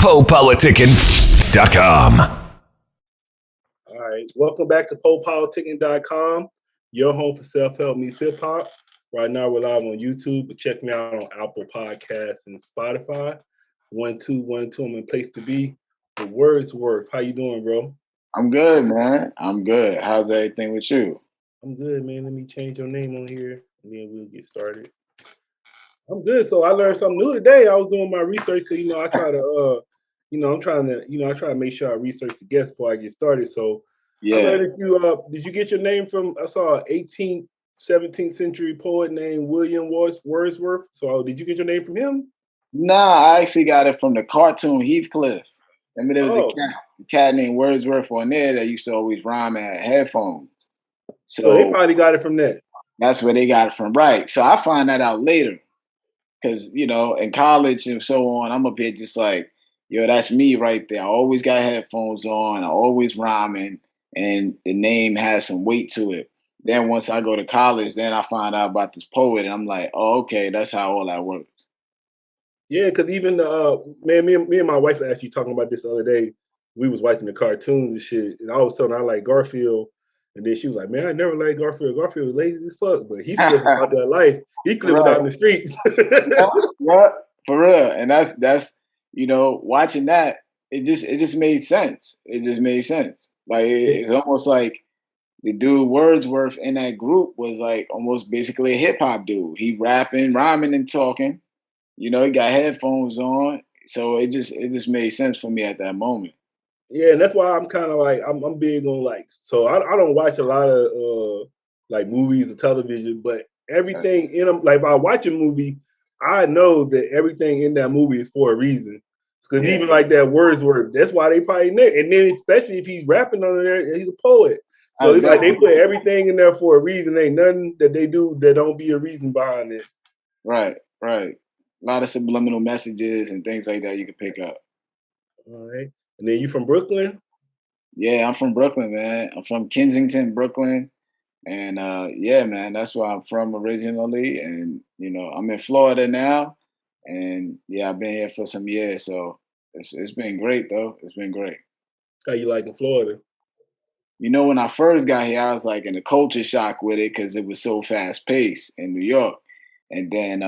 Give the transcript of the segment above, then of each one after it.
PoPolitickin.com. All right, welcome back to PoPolitickin.com, your home for self-help meets hip-hop. Right now we're live on YouTube, but check me out on Apple Podcasts and Spotify. 1212, I'm in place to be. The Wordsworth, how you doing, bro? I'm good, man. I'm good. How's everything with you? I'm good, man. Let me change your name on here, and then we'll get started. I'm good. So I learned something new today. I was doing my research because I try to, I'm trying to, I try to make sure I research the guests before I get started. So I Yeah. learned that did you get your name from? I saw an 18th, 17th century poet named William Wordsworth. So did you get your name from him? Nah, I actually got it from the cartoon Heathcliff. I mean, there was Oh, a cat named Wordsworth on there that used to always rhyme and had headphones. so they So probably got it from that. that's where they got it from, right? So I find that out later because in college and so on, I'm a bit just like, yo, that's me right there. I always got headphones on. I always rhyming, and the name has some weight to it. Then once I go to college, then I find out about this poet, and I'm like, oh, okay, that's how all that works. Yeah, because even man, me and my wife were actually talking about this the other day. We was watching the cartoons and shit, and I was telling her I like Garfield, and then she was like, "Man, I never liked Garfield. Garfield was lazy as fuck, but he flipped about that life. He flipped out in the streets." Yeah, for real. And that's watching that, it just made sense. It just made sense. Like it's almost like the dude Wordsworth in that group was like almost basically a hip hop dude. He rapping, rhyming, and talking. He got headphones on, so it just made sense for me at that moment. Yeah, and that's why I'm kind of like I'm big on so I don't watch a lot of like movies or television, but everything in them, like if I watch a movie, I know that everything in that movie is for a reason. Because Yeah, even like that Wordsworth, that's why they probably know. And then especially if he's rapping on there, he's a poet. So that's it's like they definitely put everything in there for a reason. Ain't nothing that they do that don't be a reason behind it. right, right. A lot of subliminal messages and things like that you can pick up. All right. And then you from Brooklyn? Yeah, I'm from Brooklyn, man. I'm from Kensington, Brooklyn. And yeah, man, that's where I'm from originally. And I'm in Florida now. And yeah, I've been here for some years. So it's been great though. It's been great. How you like in Florida? When I first got here, I was like in a culture shock with it because it was so fast paced in New York. And then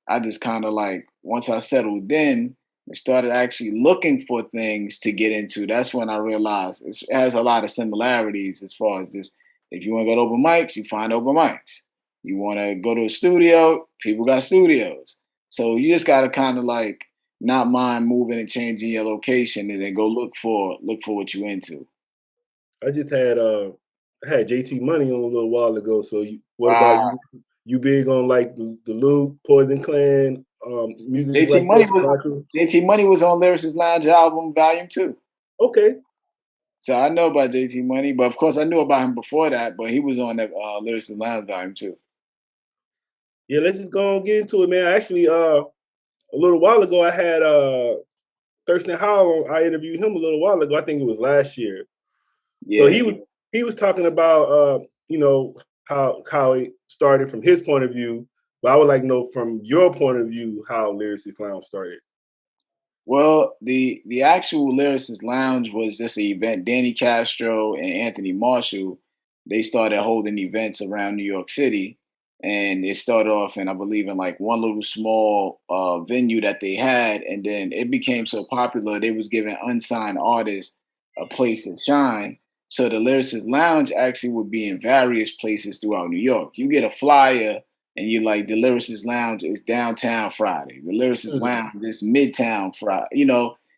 I just kind of like once I settled in and started actually looking for things to get into, that's when I realized it has a lot of similarities as far as this. If you want to go to open mics, you find open mics. You want to go to a studio, people got studios. So you just got to kind of like not mind moving and changing your location and then go look for what you into. I just had I had JT Money on a little while ago. So what about Wow. you? You big on like the Luke, Poison Clan, music JT like Money that? was JT Money was on Lyricist Lounge album Volume 2. Okay. So I know about JT Money, but of course I knew about him before that, but he was on that Lyricist Lounge Volume 2. Yeah, let's just go and get into it, man. Actually, a little while ago I had Thurston Howell on. I interviewed him a little while ago. I think it was last year. So Yeah. he was talking about how it started from his point of view, but I would like to know from your point of view how Lyricist Lounge started. Well, the actual Lyricist Lounge was just an event. Danny Castro and Anthony Marshall, they started holding events around New York City. And it started off in, I believe, in like one little small venue that they had. And then it became so popular, they was giving unsigned artists a place to shine. So the Lyricist Lounge actually would be in various places throughout New York. You get a flyer and you like the Lyricist Lounge is downtown Friday. The Lyricist Mhm. Lounge is midtown Friday.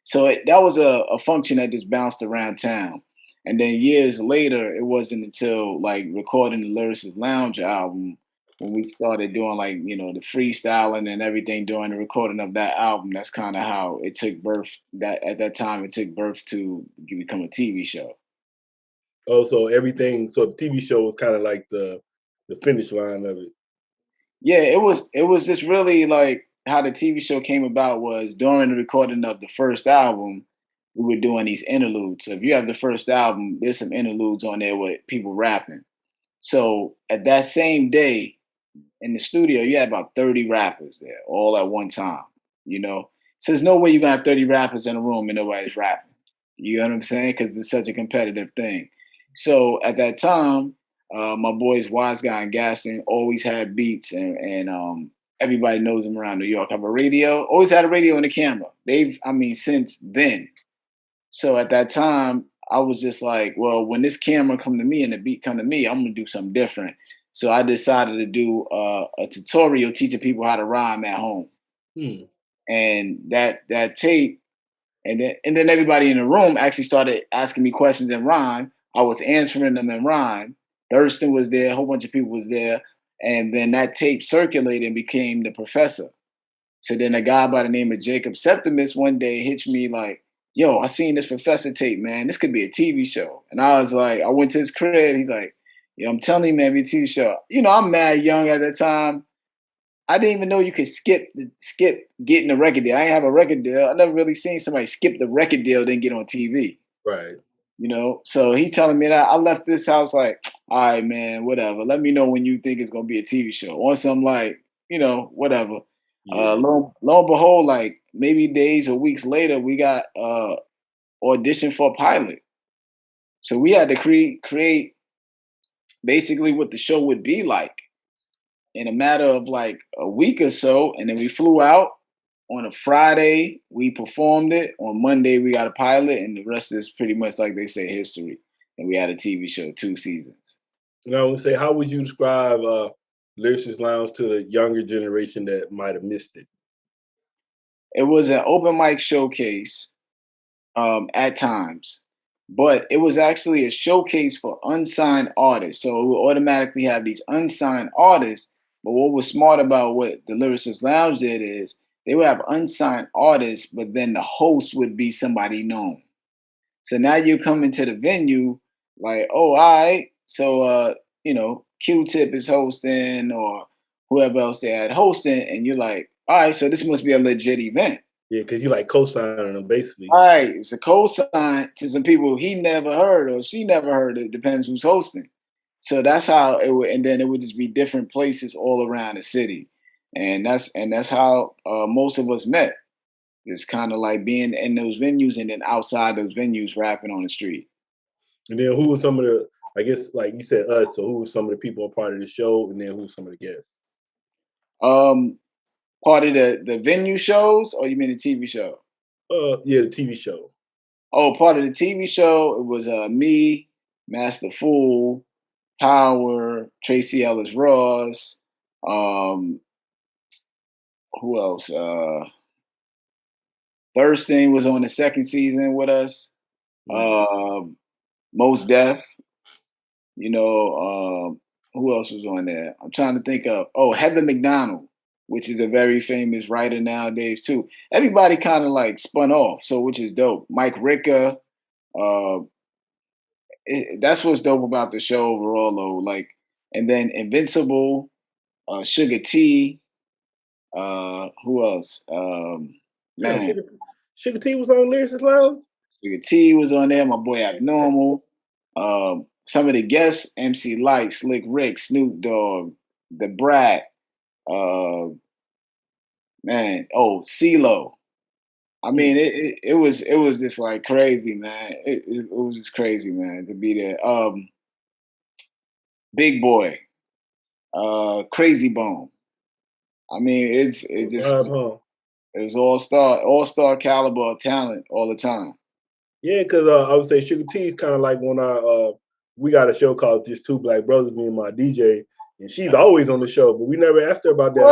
So that was a function that just bounced around town. And then years later, it wasn't until like recording the Lyricist Lounge album when we started doing like the freestyling and everything during the recording of that album. That's kind of how it took birth. That at that time it took birth to become a TV show. Oh, so everything. So the TV show was kind of like the finish line of it. Yeah, it was just really like how the TV show came about was during the recording of the first album, we were doing these interludes. So if you have the first album, there's some interludes on there with people rapping. So at that same day in the studio, you had about 30 rappers there all at one time, you know. So there's no way you're gonna have 30 rappers in a room and nobody's rapping. You know what I'm saying? Because it's such a competitive thing. So at that time, my boys Wise Guy and Gaston always had beats, and everybody knows them around New York. Have a radio, always had a radio and a camera. Since then. So at that time, I was just like, well, when this camera come to me and the beat come to me, I'm gonna do something different. So I decided to do a tutorial teaching people how to rhyme at home, Hmm. and that tape, and then everybody in the room actually started asking me questions in rhyme. I was answering them in rhyme. Thurston was there, a whole bunch of people was there, and then that tape circulated and became the professor. So then a guy by the name of Jacob Septimus one day hits me like, yo, I seen this professor tape, man. This could be a TV show. And I was like, I went to his crib. He's like, yo, I'm telling you, man, be a TV show. You know, I'm mad young at that time. I didn't even know you could skip getting a record deal. I didn't have a record deal. I never really seen somebody skip the record deal then get on TV. Right. You know, so he telling me that. I left this house like, all right, man, whatever. Let me know when you think it's gonna be a TV show. Once I'm like, whatever. Yeah. Lo and behold, like maybe days or weeks later, we got audition for a pilot. So we had to create basically what the show would be like in a matter of like a week or so, and then we flew out on a Friday. We performed it on Monday. We got a pilot, and the rest is pretty much like they say history. And we had a TV show, 2 seasons. And I would say, how would you describe Lyricist Lounge to the younger generation that might have missed it? It was an open mic showcase at times, but it was actually a showcase for unsigned artists. So it would automatically have these unsigned artists. But what was smart about what the Lyricist Lounge did is they would have unsigned artists, but then the host would be somebody known. So now you come into the venue like, oh, all right. So, Q-Tip is hosting or whoever else they had hosting. And you're like, all right, so this must be a legit event. Yeah, because you like co-signing them basically. All right, it's a co-sign to some people he never heard or she never heard. It depends who's hosting. So that's how it would, and then it would just be different places all around the city, and that's how most of us met. It's kind of like being in those venues and then outside those venues rapping on the street. And then who were some of the, I guess, like you said, us. So who were some of the people a part of the show, and then who were some of the guests? Part of the venue shows, or you mean the TV show? Yeah, the TV show. Oh, part of the TV show, it was me, Master Fool, Power, Tracy Ellis Ross. Who else? Thurston was on the second season with us. Most Def. Who else was on there? I'm trying to think of. Oh, Heather McDonald, which is a very famous writer nowadays too. Everybody kind of like spun off, so which is dope. Mike Ricca. That's what's dope about the show overall, though. Like, and then Invincible, Sugar T. Who else? Man, Sugar T was on Lyricist Lounge. Sugar T was on there. My boy Abnormal. Some of the guests: MC Light, Slick Rick, Snoop Dogg, The Brat. CeeLo. I mean, it was just like crazy, man. It was just crazy, man, to be there. Big Boy, Crazy Bone. I mean, it was all star caliber of talent all the time. Yeah, because I would say Sugar T is kind of like when we got a show called Just Two Black Brothers, me and my DJ, and she's always on the show, but we never asked her about that.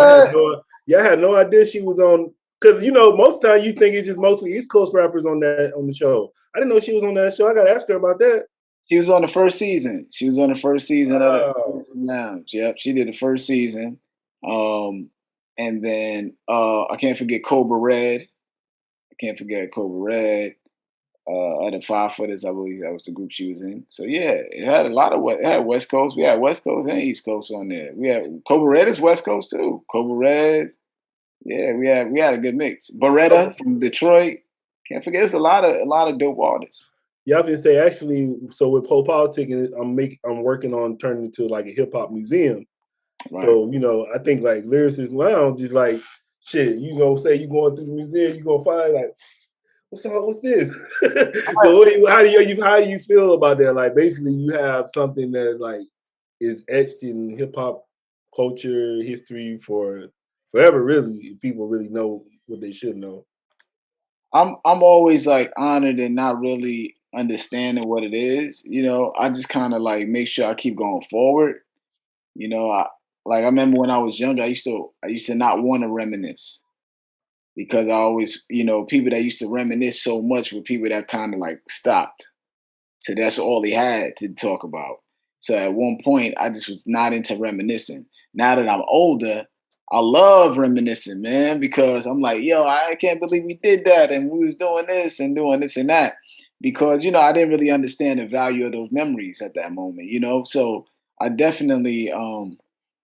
I had no idea she was on. Because most of the time you think it's just mostly East Coast rappers on the show. I didn't know she was on that show. I got to ask her about that. She was on the first season. Of the Lounge. Yep, she did the first season. And then I can't forget Cobra Red. Other Five Footers, I believe that was the group she was in. So yeah, it had a lot of it had West Coast. We had West Coast and East Coast on there. We had Cobra Red is West Coast too. Cobra Red. Yeah, we had a good mix. Beretta from Detroit. Can't forget, there's a lot of dope artists. Yeah, I can say actually. So with PoPolitickin, I'm working on turning it into like a hip hop museum. Right. So I think like Lyricist Lounge is like shit, you gonna say you going through the museum, you gonna find like, what's this? So how do you feel about that? Like basically you have something that like is etched in hip hop culture history for forever, really, if people really know what they should know. I'm always like honored and not really understanding what it is. I just kind of like make sure I keep going forward. I remember when I was younger, I used to not want to reminisce because I always, people that used to reminisce so much were people that kind of like stopped. So that's all he had to talk about. So at one point, I just was not into reminiscing. Now that I'm older, I love reminiscing, man, because I'm like, yo, I can't believe we did that and we was doing this and that. Because, I didn't really understand the value of those memories at that moment. So I definitely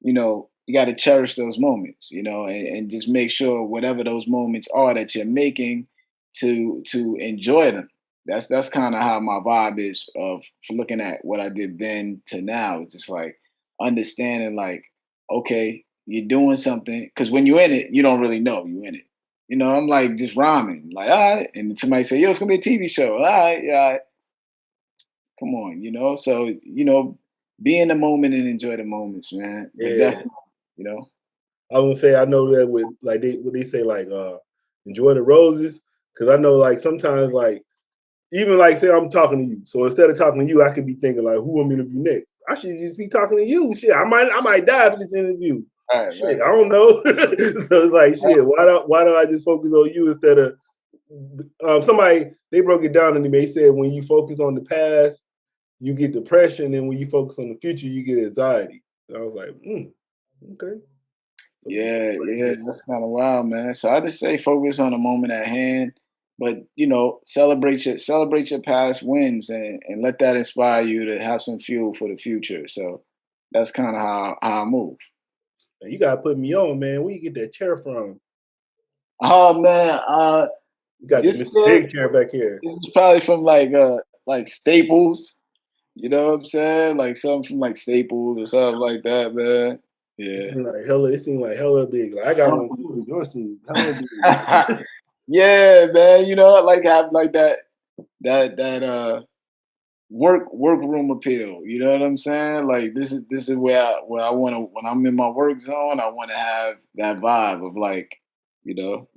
you got to cherish those moments, and just make sure whatever those moments are that you're making to enjoy them. That's kind of how my vibe is of looking at what I did then to now. It's just like understanding, like, okay, you're doing something because when you're in it, you don't really know you're in it. I'm like just rhyming, like, all right, and somebody say, "Yo, it's gonna be a TV show." All right, yeah, all right, come on, So be in the moment and enjoy the moments, man. But Yeah. definitely, you know, I would say I know that with like they say like enjoy the roses. Cause I know like sometimes like even like say I'm talking to you. So instead of talking to you, I could be thinking like who I'm interview next. I should just be talking to you. Shit. I might die after this interview. right, Shit, right. I don't know. So it's like shit, why do I just focus on you instead of somebody they broke it down and they said when you focus on the past, you get depression, and when you focus on the future, you get anxiety. And I was like, okay. So Yeah, yeah, yeah. that's kind of wild, man. So I just say focus on the moment at hand, but celebrate your past wins and let that inspire you to have some fuel for the future. So that's kind of how I move. Man, you gotta put me on, man. Where you get that chair from? Oh man, You got the this Mr. chair Big chair back here. this is probably from like Staples. You know what I'm saying? Like something from like Staples or something like that, man. It Yeah. seemed like hella. It seemed like hella big. Like I got one too, but yours seems hella big. Yeah, man. I like having like that workroom appeal. You know what I'm saying? Like this is where I want to when I'm in my work zone. I want to have that vibe of like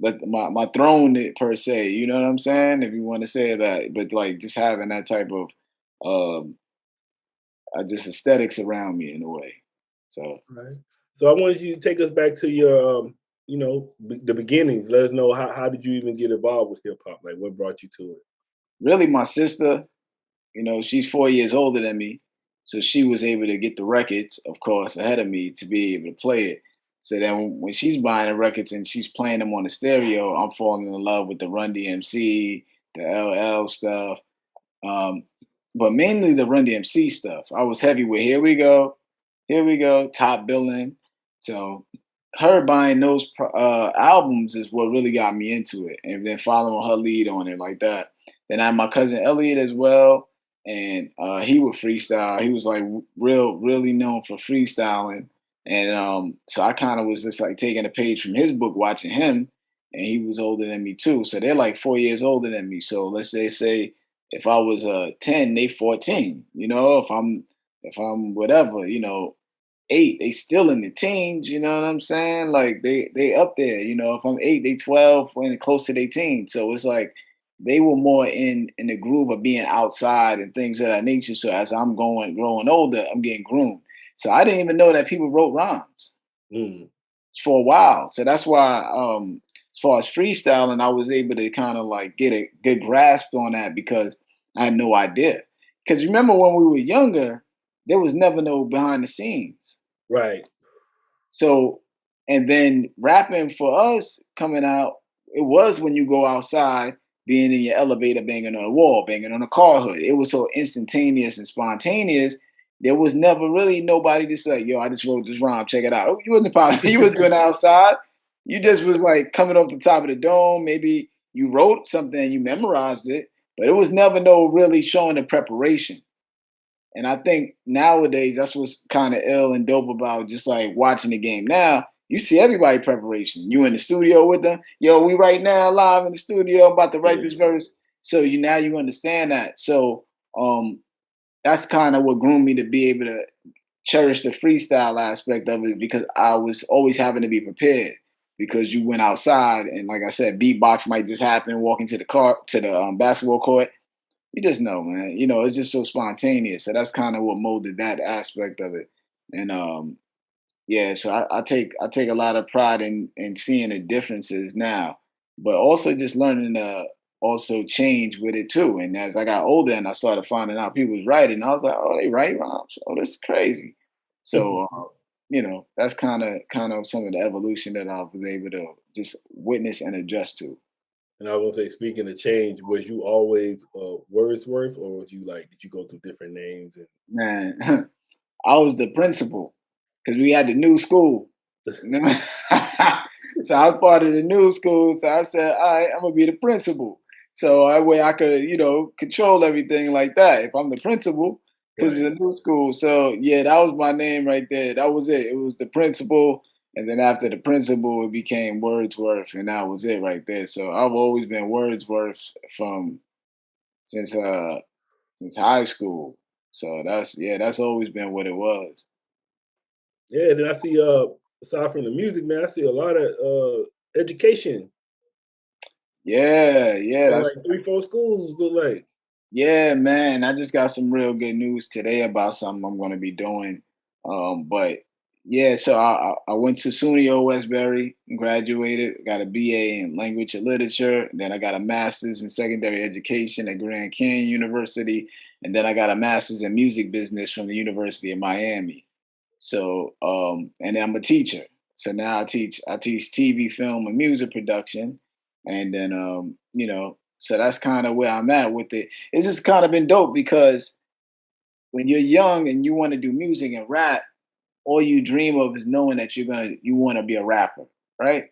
let my throne per se. You know what I'm saying? If you want to say that, but like just having that type of um just aesthetics around me in a way. So Right. So I wanted you to take us back to your, the beginnings. Let us know how did you even get involved with hip hop? Like what brought you to it? really, my sister. She's 4 years older than me. So she was able to get the records, of course, ahead of me to be able to play it. So then when she's buying the records and she's playing them on the stereo, I'm falling in love with the Run DMC, the LL stuff, um, but mainly the Run DMC stuff. I was heavy with Here We Go, Top Billing. So her buying those albums is what really got me into it, and then following her lead on it like that. Then I had my cousin Elliot as well, and he would freestyle. He was like really known for freestyling, and so I kind of was just like taking a page from his book, watching him, and he was older than me too. So they're like 4 years older than me. So let's say if I was 10, they 14. If I'm whatever, 8, they still in the teens, you know what I'm saying? Like they up there, if I'm 8, they 12 when close to their teens. So it's like they were more in the groove of being outside and things of that nature. So as I'm growing older, I'm getting groomed. So I didn't even know that people wrote rhymes Mm. for a while. So that's why as far as freestyling, I was able to kind of like get a good grasp on that because I had no idea. Because remember when we were younger, there was never no behind the scenes. Right. So, and then rapping for us coming out, it was when you go outside, being in your elevator, banging on a wall, banging on a car hood. It was so instantaneous and spontaneous. There was never really nobody to say, "Yo, I just wrote this rhyme. Check it out." Oh, you wasn't you was doing it outside. You just was like coming off the top of the dome. Maybe you wrote something and you memorized it, but it was never no really showing the preparation. And I think nowadays that's what's kind of ill and dope about just like watching the game now You see everybody preparation. You in the studio with them. Yo, we right now live in the studio. I'm about to write Yeah. this verse. So you understand that. So that's kind of what groomed me to be able to cherish the freestyle aspect of it, because I was always having to be prepared, because you went outside and, like I said, beatbox might just happen, walking to the basketball court. You just know, man. It's just so spontaneous. So that's kind of what molded that aspect of it. And yeah, so I take a lot of pride in seeing the differences now, but also just learning to also change with it too. And as I got older and I started finding out people was writing, I was like, oh, they write rhymes. Oh, this is crazy. So that's kind of some of the evolution that I was able to just witness and adjust to. And I was gonna say, speaking of change, was you always Wordsworth, or was you like, did you go through different names? And Man, I was the principal because we had the new school. You know? So I was part of the new school. So I said, all right, I'm gonna be the principal. So that way I could, control everything like that. If I'm the principal, because right. it's a new school. So yeah, that was my name right there. That was it. It was the principal. And then after the principal, it became Wordsworth, and that was it right there. So I've always been Wordsworth from since since high school. So that's always been what it was. Yeah, then I see aside from the music, man, I see a lot of education. Yeah, yeah, And that's like 3, 4 schools look like. yeah, man. I just got some real good news today about something I'm going to be doing. But yeah, so I went to SUNY Westbury, graduated, got a BA in language and literature. Then I got a master's in secondary education at Grand Canyon University, and then I got a master's in music business from the University of Miami. So, and I'm a teacher. So now I teach TV, film, and music production. And then, so that's kind of where I'm at with it. It's just kind of been dope because when you're young and you want to do music and rap, all you dream of is knowing that you want to be a rapper, right?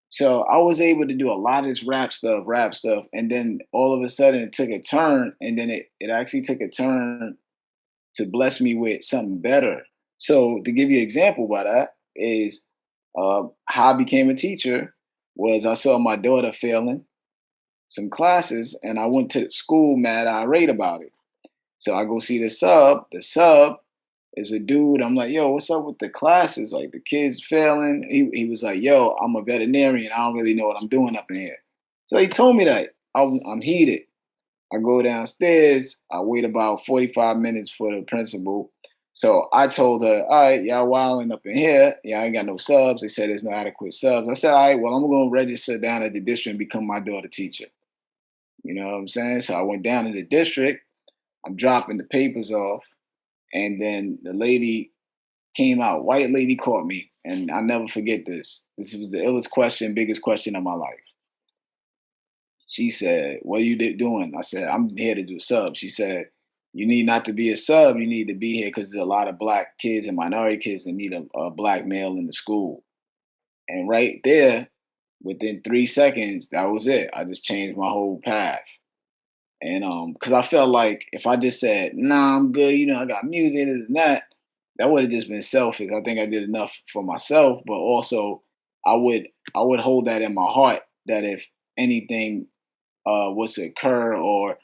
So I was able to do a lot of this rap stuff, and then all of a sudden it took a turn, and then it actually took a turn to bless me with something better. So to give you an example by that is how I became a teacher was I saw my daughter failing some classes and I went to school mad irate about it. So I go see the sub. The sub is a dude. I'm like, yo, what's up with the classes? Like the kids failing. He was like, yo, I'm a veterinarian. I don't really know what I'm doing up in here. So he told me that. I'm heated. I go downstairs. I wait about 45 minutes for the principal. So I told her, all right, y'all wilding up in here. Yeah, I ain't got no subs. They said there's no adequate subs. I said, all right, well, I'm going to register down at the district and become my daughter teacher. You know what I'm saying? So I went down to the district. I'm dropping the papers off. And then the lady came out, white lady caught me. And I'll never forget this. This was the illest question, biggest question of my life. She said, what are you doing? I said, I'm here to do subs. She said, you need not to be a sub. You need to be here because there's a lot of black kids and minority kids that need a black male in the school. And right there, within 3 seconds, that was it. I just changed my whole path. And because I felt like if I just said, nah, I'm good, I got music, this and that would have just been selfish. I think I did enough for myself, but also I would hold that in my heart that if anything was to occur, or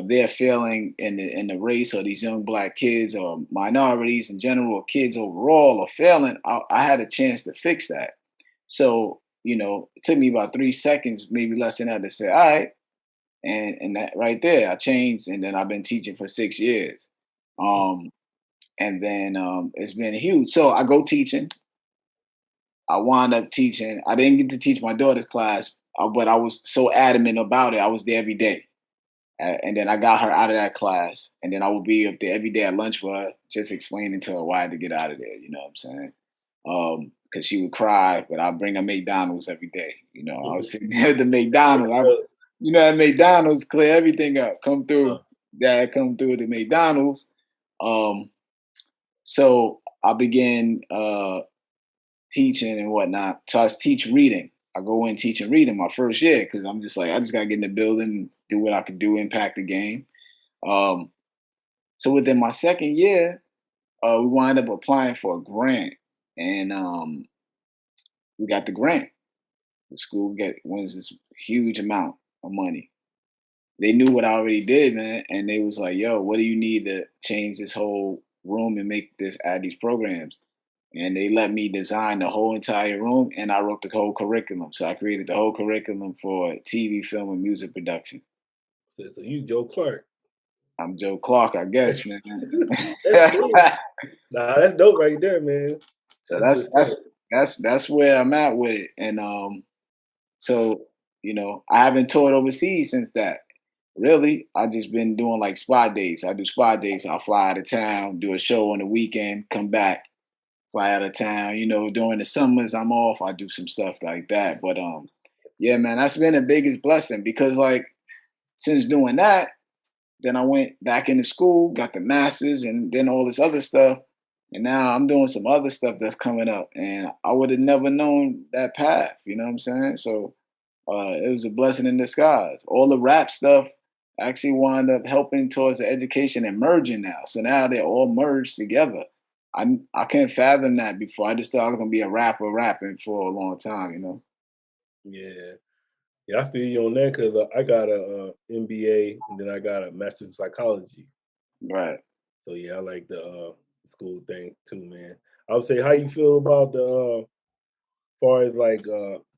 they're failing in the race, or these young black kids or minorities in general, or kids overall are failing, I had a chance to fix that. So it took me about 3 seconds, maybe less than that, to say, all right, and that right there, I changed, and then I've been teaching for 6 years, um, and then it's been huge. So I go teaching. I wound up teaching. I didn't get to teach my daughter's class, but I was so adamant about it. I was there every day. And then I got her out of that class. And then I would be up there every day at lunch with her, just explaining to her why I had to get out of there. You know what I'm saying? Because she would cry, but I'd bring her McDonald's every day. I was sitting there at the McDonald's. At McDonald's, clear everything up. Come through. Dad, come through the McDonald's. Um, so I began teaching and whatnot. So I teach reading. I go in teaching reading my first year because I'm just like, I just got to get in the building, do what I could do, impact the game. Um, so within my second year, we wind up applying for a grant. And we got the grant. The school wins this huge amount of money. They knew what I already did, man, and they was like, "Yo, what do you need to change this whole room and make this add these programs?" And they let me design the whole entire room, and I wrote the whole curriculum. So I created the whole curriculum for TV, film, and music production. So you Joe Clark. I'm Joe Clark, I guess, man. That's cool. Nah, that's dope right there, man. So That's good stuff. that's where I'm at with it. And so I haven't toured overseas since that. Really, I just been doing like spot days. I do spot days. I'll fly out of town, do a show on the weekend, come back, fly out of town. During the summers I'm off, I do some stuff like that. But yeah, man, that's been the biggest blessing because like since doing that, then I went back into school, got the masters, and then all this other stuff. And now I'm doing some other stuff that's coming up, and I would have never known that path. You know what I'm saying? So it was a blessing in disguise. All the rap stuff actually wound up helping towards the education and merging now. So now they're all merged together. I can't fathom that before. I just thought I was gonna be a rapper rapping for a long time. Yeah. Yeah, I feel you on that because I got a MBA and then I got a master in psychology. Right. So yeah, I like the school thing too, man. I would say, how you feel about the far as like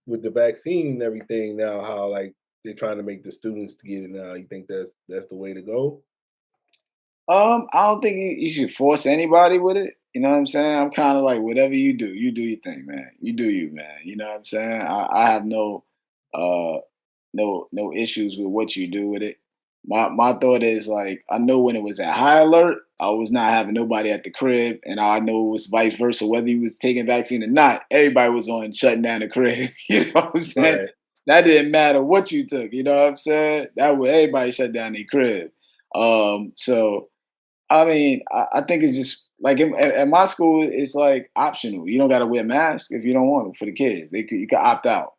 with the vaccine and everything now? How like they're trying to make the students to get it now? You think that's the way to go? I don't think you should force anybody with it. You know what I'm saying? I'm kind of like whatever you do your thing, man. You do you, man. You know what I'm saying? I have uh no issues with what you do with it. My thought is like I know when it was at high alert, I was not having nobody at the crib, and I know it was vice versa. Whether you was taking vaccine or not, everybody was on shutting down the crib. You know what I'm saying? Right. That didn't matter what you took. You know what I'm saying? That way everybody shut down their crib. So I mean, I think it's just like at my school, it's like optional. You don't got to wear a mask if you don't want to for the kids. You can opt out.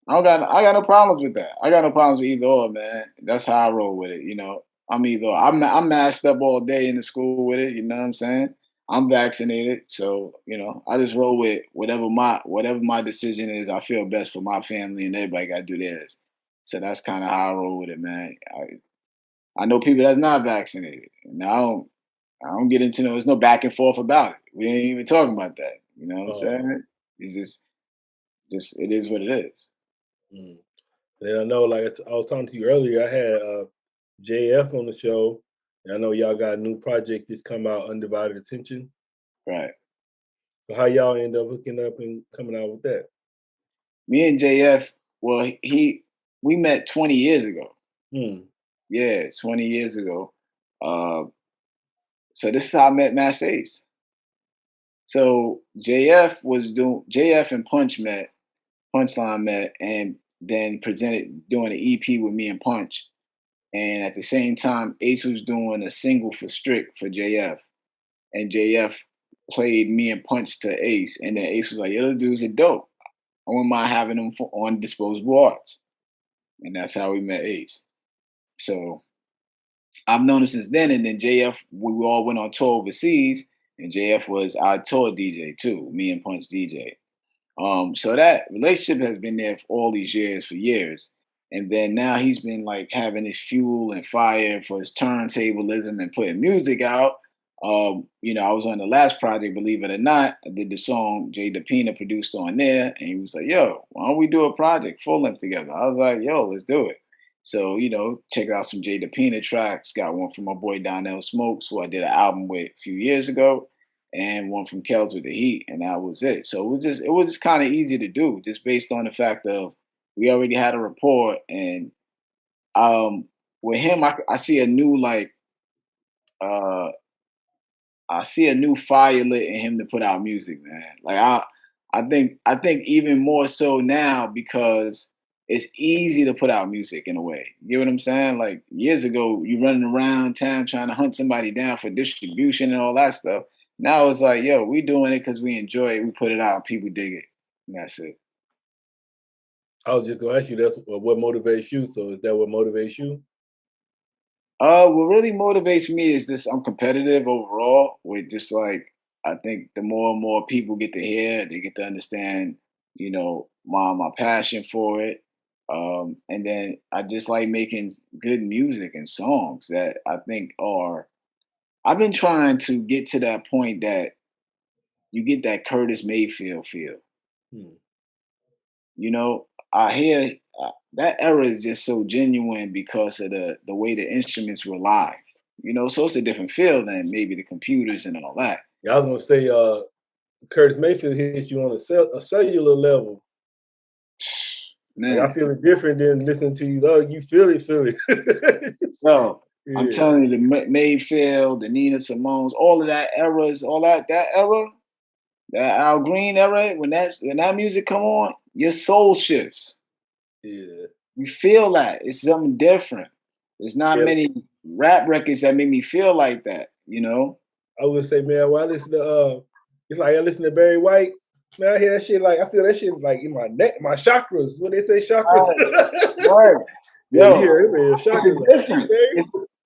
I got no problems with that. I got no problems with either or, man. That's how I roll with it. I'm either I'm masked up all day in the school with it. You know what I'm saying? I'm vaccinated, so I just roll with whatever my decision is. I feel best for my family, and everybody got to do theirs. So that's kind of how I roll with it, man. I know people that's not vaccinated, and I don't get into no. There's no back and forth about it. We ain't even talking about that. You know what I'm Oh. saying? It's just it is what it is. Mm. And I know, like I was talking to you earlier, I had JF on the show, and I know y'all got a new project that's come out, Undivided Attention. Right. So how y'all end up hooking up and coming out with that? Me and JF, well, we met 20 years ago. Hmm. Yeah, 20 years ago. Uh, so this is how I met Mass Ace. So JF and Punchline met, and then presented doing an EP with me and Punch. And at the same time, Ace was doing a single for Strict for JF, and JF played me and Punch to Ace, and then Ace was like, "Yo, those dudes are dope. I wouldn't mind having them on Disposable Arts," and that's how we met Ace. So I've known him since then. And then JF, we all went on tour overseas, and JF was our tour DJ too. Me and Punch DJ. So that relationship has been there for all these years, for years. And then now he's been like having his fuel and fire for his turntablism and putting music out. I was on the last project, believe it or not. I did the song Jay DePina produced on there, and he was like, "Yo, why don't we do a project full length together?" I was like, "Yo, let's do it." So, check out some Jay DePina tracks. Got one from my boy Donnell Smokes, who I did an album with a few years ago, and one from Kels with the Heat, and that was it. So it was just kind of easy to do, just based on the fact of we already had a rapport, and um, with him, I see a new uh, I see a new fire lit in him to put out music, man. Like I think even more so now because it's easy to put out music in a way. You get what I'm saying? Like years ago, you running around town trying to hunt somebody down for distribution and all that stuff. Now it's like, yo, we doing it because we enjoy it. We put it out, people dig it, and that's it. I was just gonna ask you that's what motivates you. So is that what motivates you? What really motivates me is this: I'm competitive overall. With just like I think the more and more people get to hear, they get to understand you know, my passion for it. And then I just like making good music and songs that I think are. I've been trying to get to that point that you get that Curtis Mayfield feel. Hmm. You know, I hear that era is just so genuine because of the way the instruments were live. You know, so it's a different feel than maybe the computers and all that. Yeah, I was gonna say, Curtis Mayfield hits you on a cellular level. Like I Man, feel it different than listening to you. Oh, you feel it. yo, I'm Yeah, telling you, the Mayfield, the Nina Simone's, all of that eras, all that era, that Al Green era, when that music come on, your soul shifts. yeah, You feel that. It's something different. There's not yeah. many rap records that make me feel like that, you know? I would say, man, when I listen to it's like I listen to Barry White. Man, I hear that shit like I feel that shit like in my neck, my chakras. What they say, chakras. Right, right. Yeah, you Yo, hear it, man, it's a chakras like difference.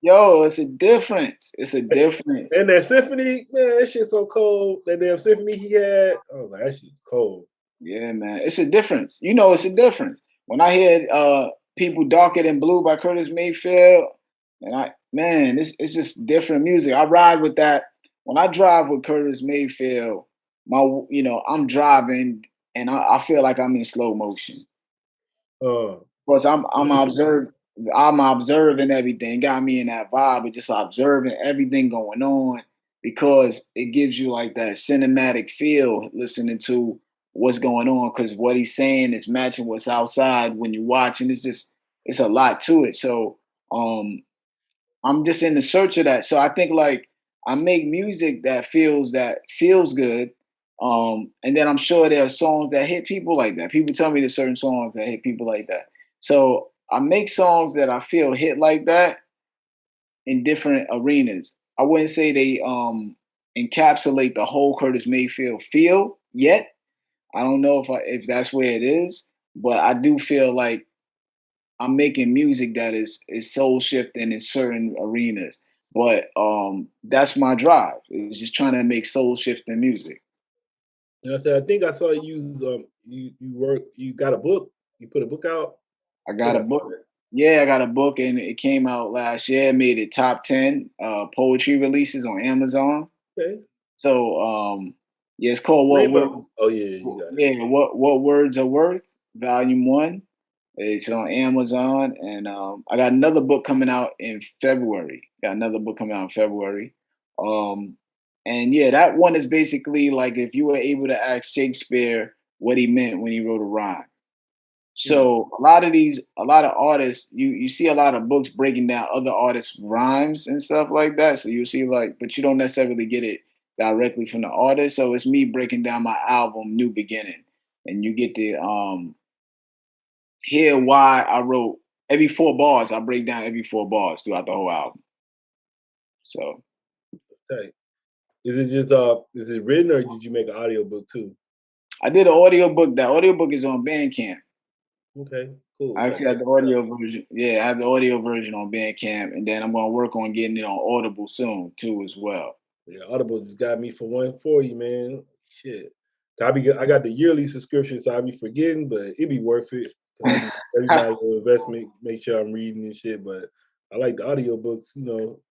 It's a difference. It's a difference. and that symphony, man, that shit's so cold. That damn symphony he had, I was like, that shit's cold. Yeah, man. It's a difference. You know, it's a difference. When I hear People Darker Than Blue by Curtis Mayfield, and it's just different music. I ride with that. When I drive with Curtis Mayfield, I'm driving and I feel like I'm in slow motion. Uh, Because I'm observing everything. Got me in that vibe of just observing everything going on because it gives you like that cinematic feel listening to what's going on because what he's saying is matching what's outside when you're watching. It's a lot to it. So um I'm just in the search of that. So I think like I make music that feels good. And then I'm sure there are songs that hit people like that. People tell me there's certain songs that hit people like that. So I make songs that I feel hit like that in different arenas. I wouldn't say they encapsulate the whole Curtis Mayfield feel yet. I don't know if that's where it is, but I do feel like I'm making music that is soul shifting in certain arenas. But that's my drive. Is just trying to make soul shifting music. and I said, I think I saw you use you got a book. You put a book out. I I think got a I saw book. that. Yeah, I got a book and it came out last year. It made it top 10 poetry releases on Amazon. Okay. So yeah, it's called What Name Words. of oh yeah, you got it. Yeah, what words are worth, Volume 1. It's on Amazon, and I got another book coming out in February. Got another book coming out in February. Um, and yeah, that one is basically like if you were able to ask Shakespeare what he meant when he wrote a rhyme. Hmm. So a lot of artists, you see a lot of books breaking down other artists' rhymes and stuff like that. So you see like, but you don't necessarily get it directly from the artist. So it's me breaking down my album New Beginning, and you get to hear why I wrote every 4 bars. I break down every 4 bars throughout the whole album. So Okay. Is it written or did you make an audio book too? I did an audiobook. That audiobook is on Bandcamp. Okay, cool. I I gotta actually have check the it out. audio version. Yeah, I have the audio version on Bandcamp, and then I'm gonna work on getting it on Audible soon too, as well. Yeah, Audible just got me for 140, man. Shit. I got the yearly subscription, so I be forgetting, but it be worth it. I be every valuable investment, make sure I'm reading and shit. But I like the audiobooks,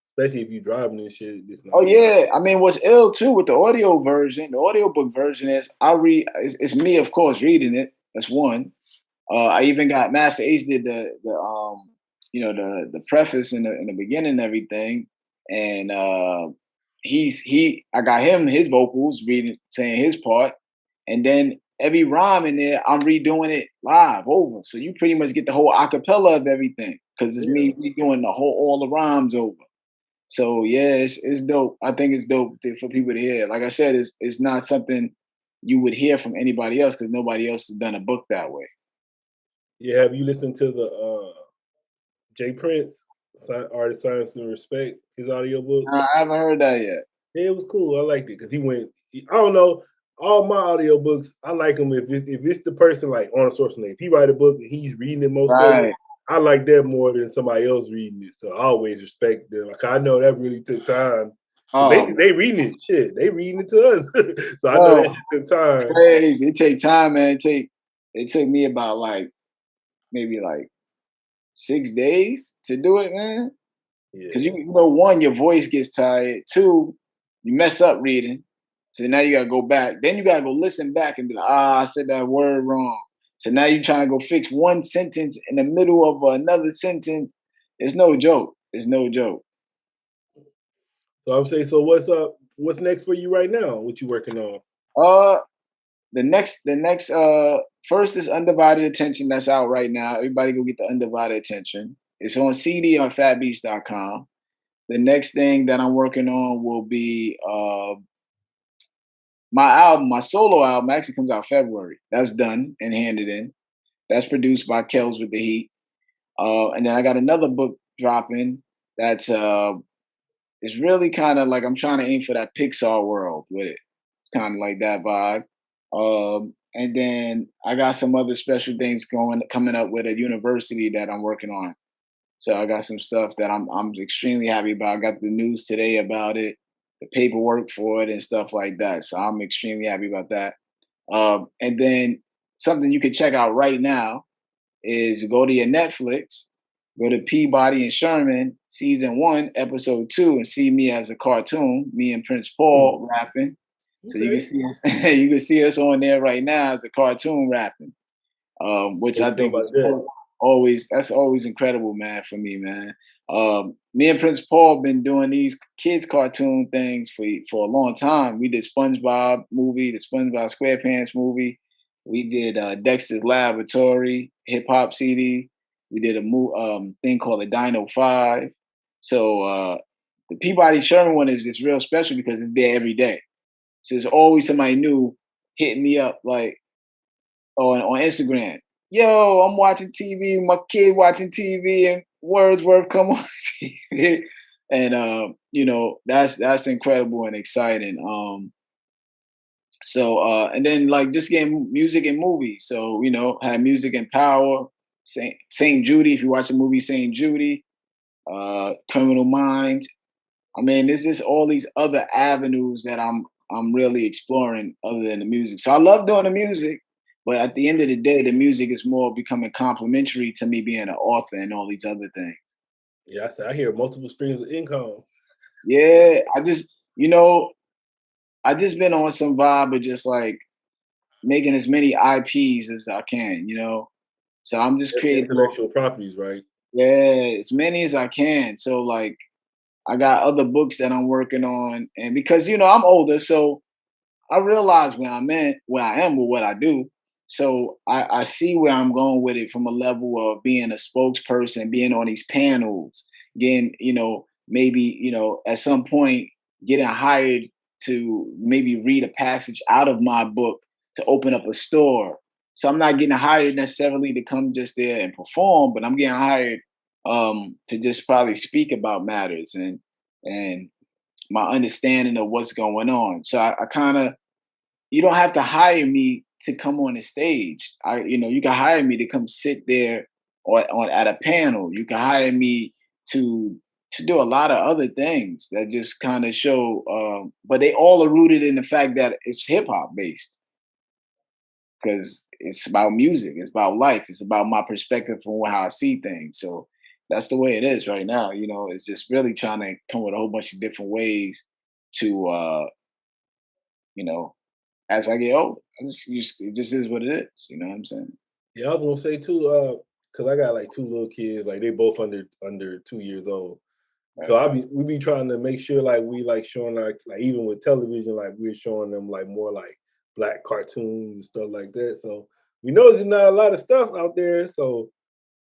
especially if you driving and shit, listen to Oh audio. yeah, I mean, what's ill too with the audio version, the audiobook version is I read. It's me, of course, reading it. That's one. I even got Master Ace did the preface in the beginning and everything, and I got him his vocals reading saying his part, and then every rhyme in there I'm redoing it live over, so you pretty much get the whole acapella of everything because it's Yeah. me redoing all the rhymes over. So yeah, it's dope. I think it's dope for people to hear. Like I said, it's not something you would hear from anybody else because nobody else has done a book that way. Yeah, have you listened to the Jay Prince, Artist Science and Respect, his audiobook? I haven't heard that yet. Yeah, it was cool. I liked it because I don't know, all my audiobooks, I like them if it's the person like on a source name. If he write a book and he's reading it most of it, Right. I like that more than somebody else reading it. So I always respect them. Like I know that really took time. Oh, They reading it. Shit, they reading it to us. So I know that yo, shit took time. crazy. It take time, man. it took me about like maybe like 6 days to do it, man. Because Yeah. you know, one, your voice gets tired. Two, you mess up reading. So now you gotta go back. Then you gotta go listen back and be like, I said that word wrong. So now you're trying to go fix one sentence in the middle of another sentence. It's no joke. It's no joke. So I'm saying, so what's up? What's next for you right now? What you working on? Uh the next first is Undivided Attention that's out right now. Everybody go get the Undivided Attention. It's on CD on fatbeats.com. The next thing that I'm working on will be my album, my solo album actually comes out February. That's done and handed in. That's produced by Kells with the Heat. And then I got another book dropping that's it's really kind of like I'm trying to aim for that Pixar world with it. It's kind of like that vibe. And then I got some other special things coming up with a university that I'm working on. So I got some stuff that I'm extremely happy about. I got the news today about it, the paperwork for it, and stuff like that. So I'm extremely happy about that. And then something you can check out right now is go to your Netflix, go to Peabody and Sherman season 1, episode 2, and see me as a cartoon, me and Prince Hmm, Paul rapping. So you can okay. see us, you can see us on there right now as a cartoon rapping, which What I you feel think about is that? always that's always incredible, man, for me, man. Me and Prince Paul been doing these kids cartoon things for a long time. We did SpongeBob movie, the SpongeBob SquarePants movie. We did Dexter's Laboratory, hip hop CD. We did a thing called the Dino 5. So the Peabody Sherman one is just real special because it's there every day. So there's always somebody new hitting me up like on Instagram. Yo, I'm watching TV. My kid watching TV, and Wordsworth come on TV, and that's incredible and exciting. And then like just getting music and movies. So had music and power. Saint Judy. If you watch the movie Saint Judy, Criminal Minds. I mean, there's just all these other avenues that I'm really exploring other than the music. So I love doing the music, but at the end of the day, the music is more becoming complementary to me being an author and all these other things. Yeah, I said I hear multiple streams of income. Yeah, you know, I just been on some vibe of just like making as many IPs as I can. So I'm just That's creating, intellectual properties, right? yeah, as many as I can. So like I got other books that I'm working on, and because I'm older, so I realize where I am with what I do. So I see where I'm going with it from a level of being a spokesperson, being on these panels, getting, maybe, at some point getting hired to maybe read a passage out of my book to open up a store. So I'm not getting hired necessarily to come just there and perform, but I'm getting hired to just probably speak about matters and my understanding of what's going on. So I kind of you don't have to hire me to come on the stage. You can hire me to come sit there or on at a panel. You can hire me to do a lot of other things that just kind of show. But they all are rooted in the fact that it's hip hop based because it's about music. It's about life. It's about my perspective from how I see things. So that's the way it is right now. It's just really trying to come with a whole bunch of different ways to you know as I get older. It just is what it is. You know what I'm saying? Yeah, I was gonna say too, because I got like two little kids, like they both under 2 years old. So we be trying to make sure like we like showing like even with television, like we're showing them like more like black cartoons and stuff like that. So we know there's not a lot of stuff out there. So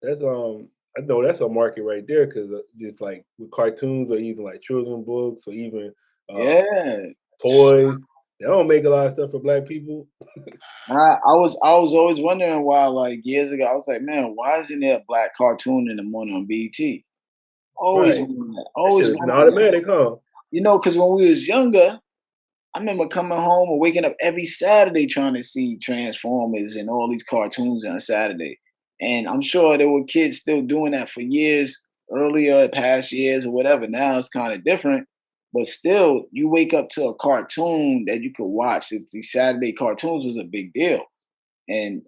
that's I know that's a market right there because just like with cartoons or even like children books or even uh Yeah. toys, they don't make a lot of stuff for black people. I was always wondering why, like years ago, I was like, man, why isn't there a black cartoon in the morning on BT? Always Right. wondering that. That should Always have been wondering that. automatic, huh? Because when we was younger, I remember coming home and waking up every Saturday trying to see Transformers and all these cartoons on a Saturday. And I'm sure there were kids still doing that for years earlier, past years or whatever. Now it's kind of different. But still, you wake up to a cartoon that you could watch. These Saturday cartoons was a big deal. And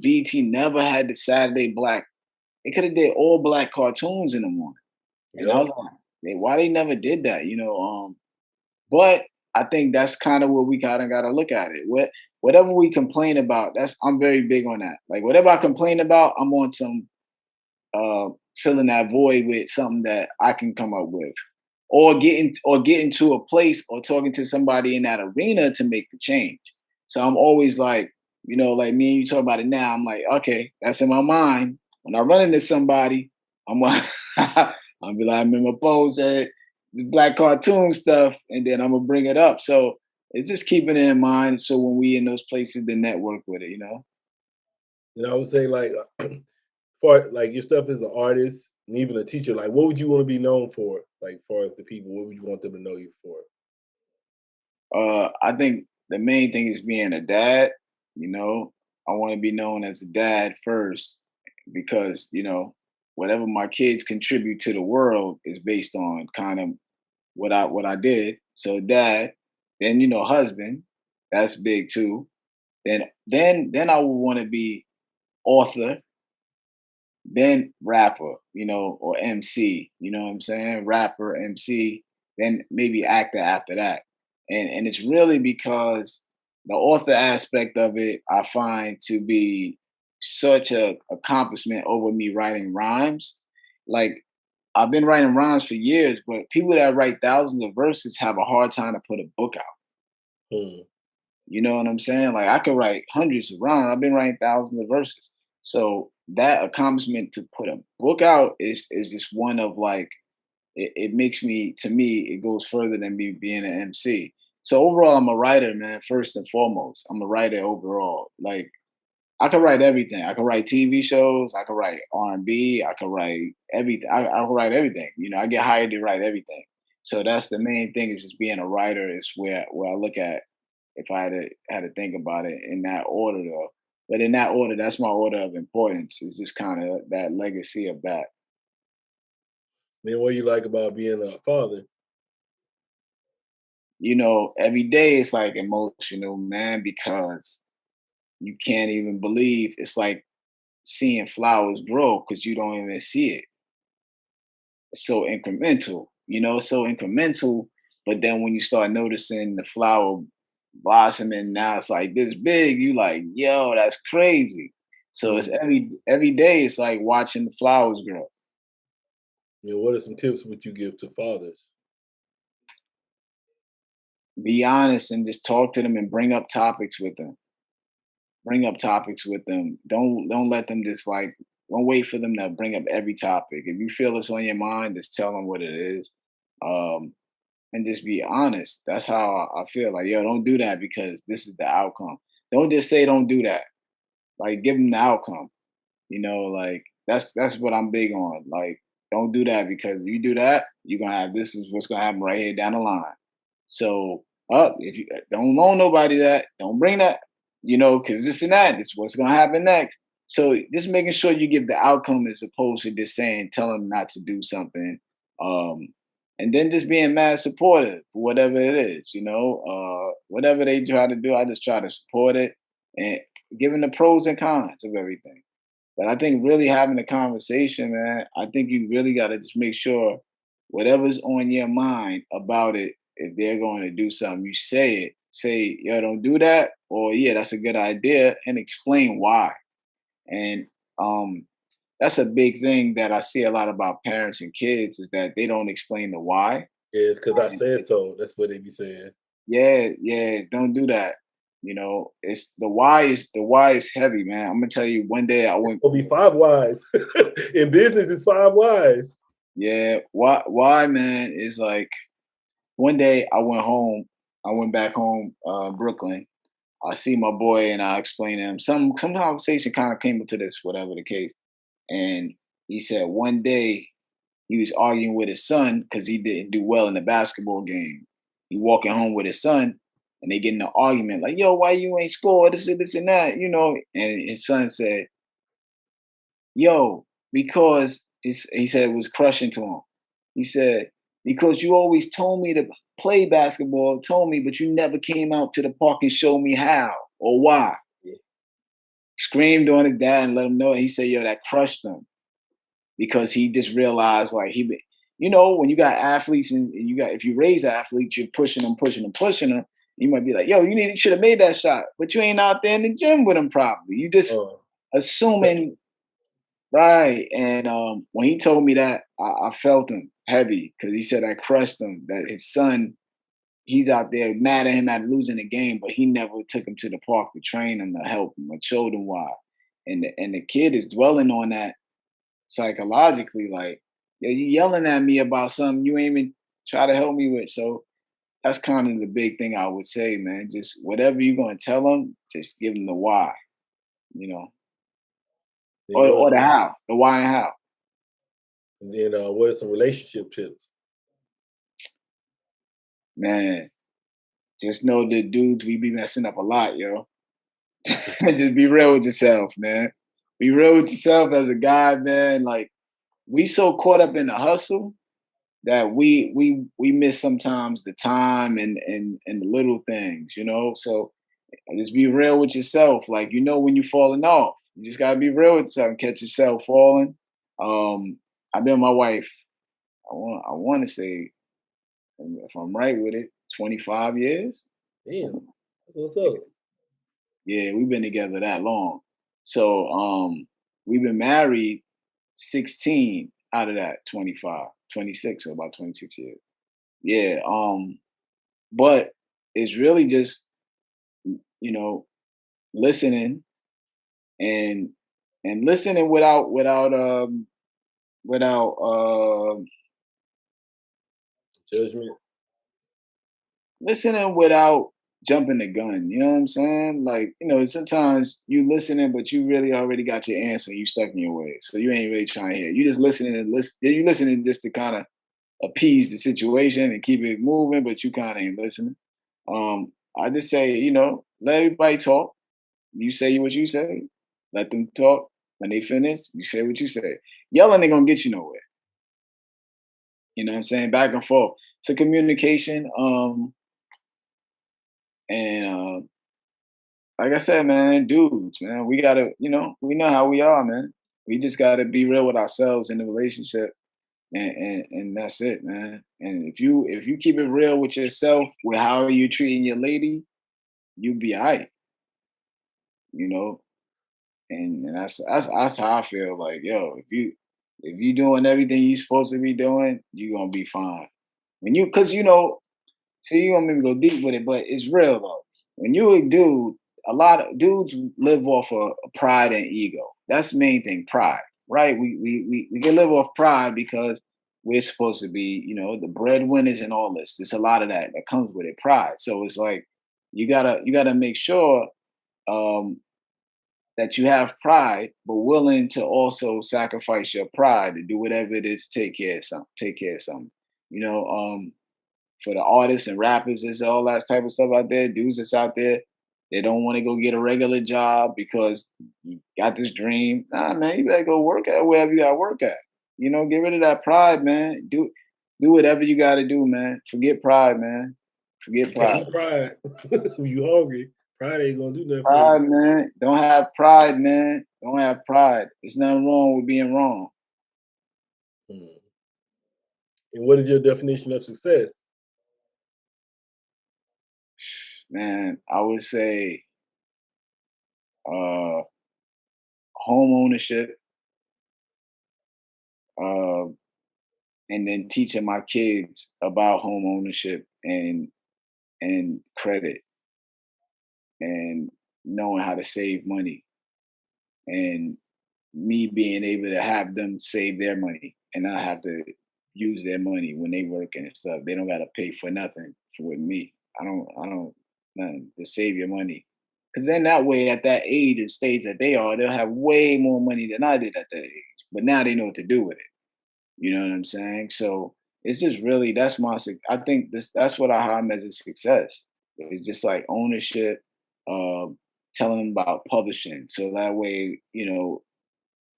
BT never had the Saturday Black. They could have did all black cartoons in the morning. And I Yep. was like, why they never did that? But I think that's kind of what we kind of got to look at it. Whatever we complain about, I'm very big on that. Like whatever I complain about, I'm on some filling that void with something that I can come up with, or getting to a place or talking to somebody in that arena to make the change. So I'm always like, like me and you talk about it now. I'm like, okay, that's in my mind. When I run into somebody, I'm like, I'll be like, I remember Poe said the black cartoon stuff, and then I'm gonna bring it up. So it's just keeping it in mind. So when we in those places, to network with it. And I would say like for like your stuff as an artist and even a teacher, like what would you want to be known for? Like far as the people, what would you want them to know you for? I think the main thing is being a dad. You know, I want to be known as a dad first because whatever my kids contribute to the world is based on kind of what I did. So dad, then husband, that's big too. Then I would want to be author, then rapper, or MC, you know what I'm saying? Rapper, MC, then maybe actor after that. And it's really because the author aspect of it I find to be such a accomplishment over me writing rhymes. Like I've been writing rhymes for years, but people that write thousands of verses have a hard time to put a book out. Hmm. You know what I'm saying? Like I could write hundreds of rhymes. I've been writing thousands of verses. So that accomplishment to put a book out is just one of like it makes me, to me it goes further than me being an MC. So overall I'm a writer, man, first and foremost. I'm a writer overall. Like I could write everything. I could write TV shows, I could write R&B, I could write everything. I could write everything. I get hired to write everything. So that's the main thing, is just being a writer is where I look at, if I had to think about it in that order though. But in that order, that's my order of importance. It's just kind of that legacy of that. Then what you like about being a father? Every day it's like emotional, man, because you can't even believe it's like seeing flowers grow because you don't even see it. It's so incremental, so incremental. But then when you start noticing the flower blossoming, now it's like this big, you like, yo, that's crazy. So it's Mm. every day it's like watching the flowers grow. What are some tips would you give to fathers? Be honest and just talk to them and bring up topics with them. Bring up topics with them. Don't let them just like, don't wait for them to bring up every topic. If you feel it's on your mind, just tell them what it is. Um, and just be honest. That's how I feel. Like, yo, don't do that because this is the outcome. Don't just say don't do that. Like, give them the outcome. Like that's what I'm big on. Like, don't do that because if you do that, you're gonna have, this is what's gonna happen right here down the line. So up, if you don't loan nobody that, don't bring that, because this and that, this is what's gonna happen next. So just making sure you give the outcome as opposed to just saying, tell them not to do something. Um, and then just being mad supportive for whatever it is, whatever they try to do, I just try to support it and giving the pros and cons of everything. But I think really having a conversation, man, I think you really got to just make sure whatever's on your mind about it, if they're going to do something, you say it. Say, yo, don't do that, or yeah, that's a good idea, and explain why. And that's a big thing that I see a lot about parents and kids, is that they don't explain the why. Yeah, it's because I And said so. That's what they be saying. yeah, yeah, don't do that. It's the why is heavy, man. I'm gonna tell you. One day I went. It'll be five whys. In business, it's five whys. Yeah, why, man, is like one day I went home. I went back home, Brooklyn. I see my boy and I explained to him some conversation kind of came into this, whatever the case. And he said one day he was arguing with his son because he didn't do well in the basketball game. He walking home with his son and they get in an argument like, yo, why you ain't score this and that, And his son said, yo, because he said it was crushing to him. He said, because you always told me to play basketball, told me, but you never came out to the park and showed me how or why. screamed on his dad and let him know. And he said, yo, that crushed him because he just realized like when you got athletes and you got, if you raise athletes, you're pushing them, pushing them, pushing them. You might be like, yo, you should have made that shot, but you ain't out there in the gym with him probably. You just assuming, right. And when he told me that, I felt him heavy because he said I crushed him, that his son, he's out there mad at him at losing the game, but he never took him to the park to train him, to help him, or showed him why. And the kid is dwelling on that psychologically, like, yo, you yelling at me about something you ain't even try to help me with. So that's kind of the big thing I would say, man. Just whatever you're gonna tell them, just give them the why, you know, or the how, the why and how. And then what are some relationship tips? Man, just know the dudes we be messing up a lot, yo. Just be real with yourself, man. Be real with yourself as a guy, man. Like we so caught up in the hustle that we miss sometimes the time and the little things, you know. So just be real with yourself. Like when you're falling off, you just gotta be real with yourself and catch yourself falling. I've been with my wife. I want to say, if I'm right with it, 25 years. Damn, what's up? Yeah, we've been together that long. So we've been married 16 out of that 25, 26, so about 26 years. Yeah. But it's really just, you know, listening and listening without Judgment. listening without jumping the gun. You know what I'm saying? Like, sometimes you listening, but you really already got your answer. You stuck in your way, so you ain't really trying to hear. You just listening and listen. You listening just to kind of appease the situation and keep it moving, but you kind of ain't listening. I just say, let everybody talk. You say what you say. Let them talk. When they finish, you say what you say. Yelling ain't gonna get you nowhere. You know what I'm saying? Back and forth. So communication. And like I said, man, dudes, man, we gotta, we know how we are, man. We just gotta be real with ourselves in the relationship, and that's it, man. And if you keep it real with yourself, with how you treating your lady, you be alright, you know. And that's how I feel. Like, yo, if you doing everything you supposed to be doing, you gonna be fine. Cause see, you want me to go deep with it, but it's real though. When you a dude, a lot of dudes live off of pride and ego. That's the main thing, pride, right? We can live off pride because we're supposed to be, the breadwinners and all this. There's a lot of that comes with it, pride. So it's like you gotta make sure um, that you have pride, but willing to also sacrifice your pride to do whatever it is to take care of something. Take care of something. You know, for the artists and rappers, there's all that type of stuff out there. Dudes that's out there, they don't want to go get a regular job because you got this dream. Nah, man, you better go work at wherever you got to work at. Get rid of that pride, man. Do whatever you got to do, man. Forget pride, man. Forget You can't pride. eat pride. You hungry. Pride ain't gonna do nothing for you. Pride, man. Don't have pride, man. Don't have pride. There's nothing wrong with being wrong. Hmm. And what is your definition of success? Man, I would say uh home ownership, uh, and then teaching my kids about home ownership and credit and knowing how to save money and me being able to have them save their money and not have to use their money when they work and stuff. They don't gotta pay for nothing for with me. I don't nothing to save your money. Cause then that way at that age and stage that they are, they'll have way more money than I did at that age. But now they know what to do with it. You know what I'm saying? So it's just really I think that's what I measure success. It's just like ownership, uh, telling them about publishing. So that way,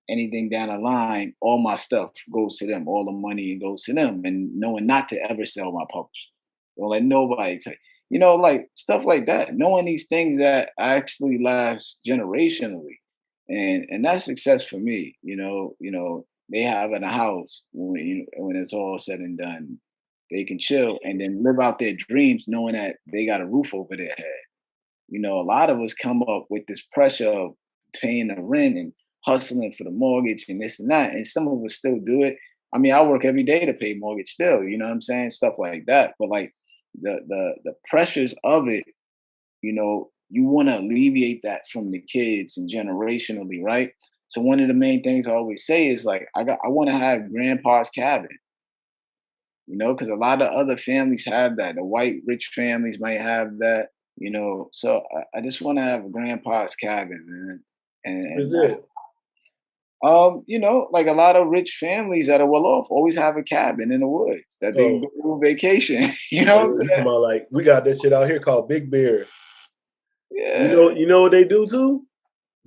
anything down the line, all my stuff goes to them. All the money goes to them, and knowing not to ever sell my publishing. Don't let nobody take, like stuff like that. Knowing these things that actually last generationally. and that's success for me. They have in a house when it's all said and done, they can chill and then live out their dreams, knowing that they got a roof over their head. A lot of us come up with this pressure of paying the rent and hustling for the mortgage and this and that, and some of us still do it. I mean, I work every day to pay mortgage still. You know what I'm saying? Stuff like that. But like the pressures of it, you want to alleviate that from the kids and generationally, right? So one of the main things I always say is like I want to have grandpa's cabin, because a lot of other families have that. The white rich families might have that, So I just want to have a grandpa's cabin, man. And Is that's it? like a lot of rich families that are well off always have a cabin in the woods that they can Oh, go on vacation. You oh know what I'm yeah. You talking saying? about like we got this shit out here called Big Bear. Yeah. You know what they do too?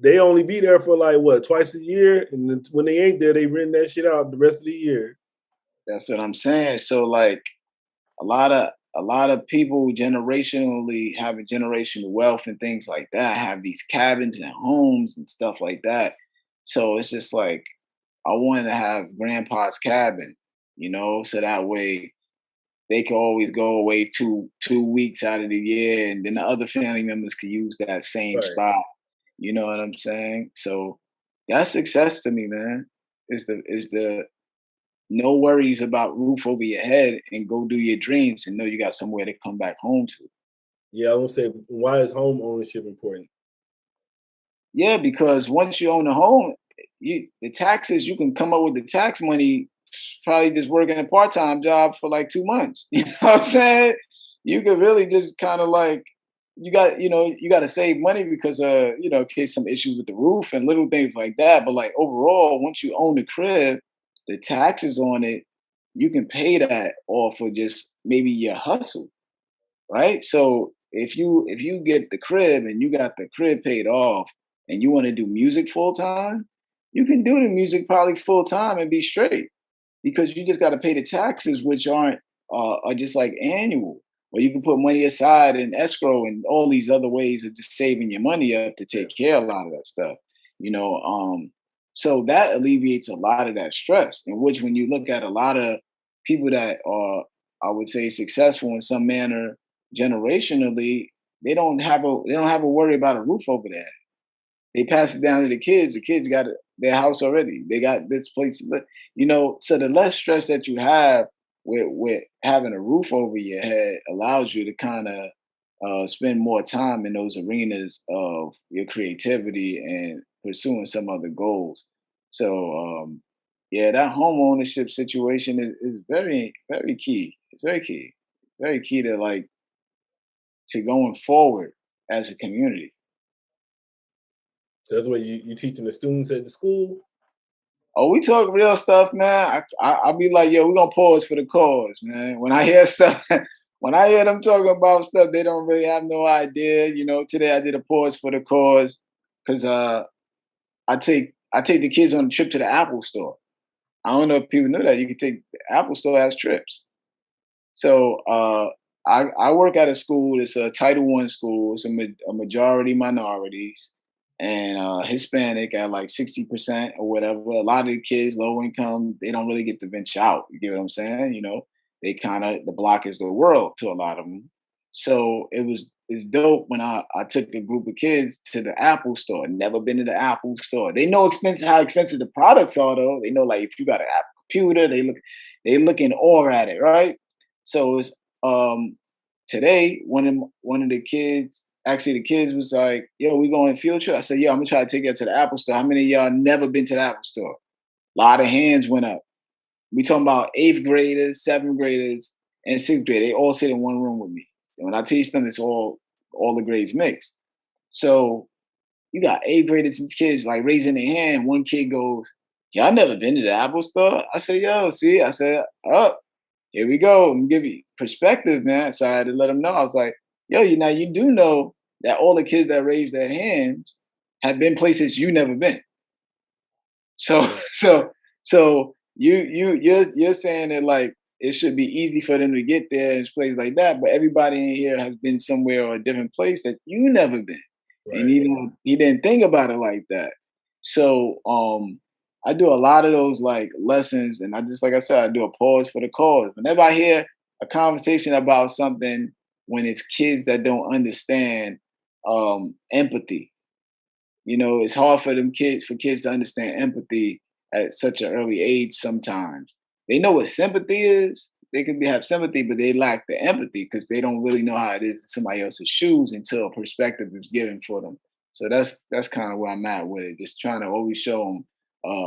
They only be there for like what, twice a year, and then when they ain't there, they rent that shit out the rest of the year. That's what I'm saying. So like a lot of people generationally having generational wealth and things like that have these cabins and homes and stuff like that. So it's just like I wanted to have grandpa's cabin, so that way they could always go away two weeks out of the year, and then the other family members could use that same Right. spot. You know what I'm saying? So that's success to me, man. Is the no worries about roof over your head and go do your dreams and know you got somewhere to come back home to. Yeah, I want to say, why is home ownership important? Yeah, because once you own a home, the taxes you can come up with the tax money probably just working a part-time job for like 2 months. You know what I'm saying? You could really just kind of like you got to save money because in case some issues with the roof and little things like that. But like overall, once you own the crib, the taxes on it, you can pay that off of just maybe your hustle, right? So if you get the crib and you got the crib paid off and you want to do music full time, you can do the music probably full time and be straight because you just got to pay the taxes, which are just like annual. Or you can put money aside in escrow and all these other ways of just saving your money up to Yeah. take care of a lot of that stuff. You know, um, so that alleviates a lot of that stress. In which, when you look at a lot of people that are, I would say, successful in some manner generationally, they don't have a worry about a roof over their head. They pass it down to the kids. The kids got their house already. They got this place to live. So the less stress that you have with having a roof over your head allows you to kind of spend more time in those arenas of your creativity and pursuing some other goals. So yeah, that home ownership situation is very, very key. It's very key. Very key to like to going forward as a community. So that's what you teaching the students at the school. Oh, we talk real stuff, man. I'll be like, yo, we're gonna pause for the cause, man. When I hear stuff, when I hear them talking about stuff, they don't really have no idea. Today I did a pause for the cause because I take the kids on a trip to the Apple store. I don't know if people know that you can take the Apple store has trips. So I work at a school. It's a Title I school. It's a majority minorities and Hispanic at like 60% or whatever. A lot of the kids, low income, they don't really get to venture out. You get what I'm saying? They kind of the block is the world to a lot of them. So it's dope when I took a group of kids to the Apple store. Never been to the Apple store. They know how expensive the products are though. They know like if you got an Apple computer, they look in awe at it, right? So it's today one of the kids, actually the kids was like, "Yo, we going field trip." I said, "Yo, I'm gonna try to take you to the Apple store." How many of y'all never been to the Apple store? A lot of hands went up. We talking about eighth graders, seventh graders, and sixth grade. They all sit in one room with me. And when I teach them, it's all the grades mixed. So you got eighth graders and kids like raising their hand. One kid goes, "Y'all never been to the Apple store?" I said, "Yo, see," I said, "Oh, here we go. And give you perspective, man." So I had to let them know. I was like, yo, you do know that all the kids that raised their hands have been places you never been. So Right. so you're saying that like it should be easy for them to get there in places like that, but everybody in here has been somewhere or a different place that you never been. And Right. he didn't think about it like that. So I do a lot of those like lessons, and I just like I said, I do a pause for the cause. Whenever I hear a conversation about something when it's kids that don't understand empathy, it's hard for kids to understand empathy at such an early age sometimes. They know what sympathy is. They can have sympathy, but they lack the empathy because they don't really know how it is in somebody else's shoes until a perspective is given for them. So that's kind of where I'm at with it. Just trying to always show them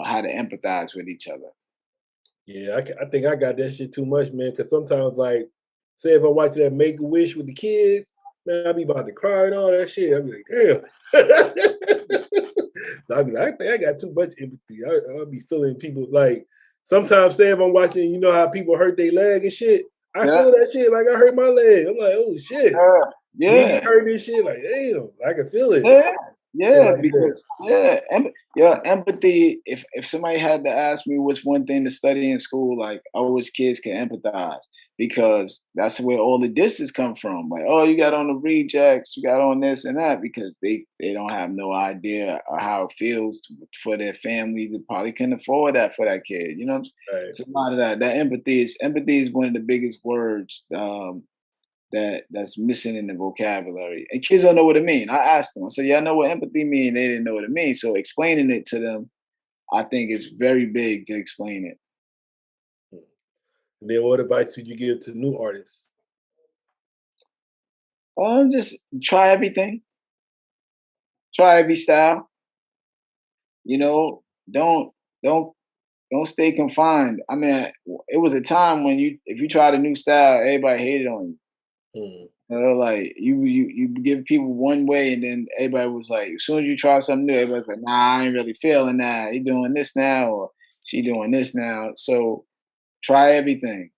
how to empathize with each other. Yeah, I think I got that shit too much, man. Because sometimes, like, say if I watch that Make a Wish with the kids, man, I be about to cry and all that shit. I be like, damn. So I be like, I think I got too much empathy. I'll be feeling people like sometimes. Say if I'm watching, you know how people hurt their leg and shit. I Yeah, feel that shit like I hurt my leg. I'm like, oh shit, me be yeah. hurting this shit. Like, damn, I can feel it. Yeah, Shit yeah, like that. because yeah, empathy. If somebody had to ask me what's one thing to study in school, like I wish kids can empathize because that's where all the disses come from. Like, oh, you got on the rejects, you got on this and that because they don't have no idea of how it feels for their family to probably can afford that for that kid. Right. It's a lot of that. That empathy is one of the biggest words. That's missing in the vocabulary. And kids don't know what it means. I asked them, I said, yeah, I know what empathy means. They didn't know what it means. So explaining it to them, I think it's very big to explain it. And then what advice would you give to new artists? Just try everything, try every style, you know, don't don't don't stay confined. I mean, it was a time when if you tried a new style, everybody hated on you. Hmm. Like you give people one way, and then everybody was like, as soon as you try something new, everybody's like, nah, I ain't really feeling that. He doing this now, or she doing this now. So try everything.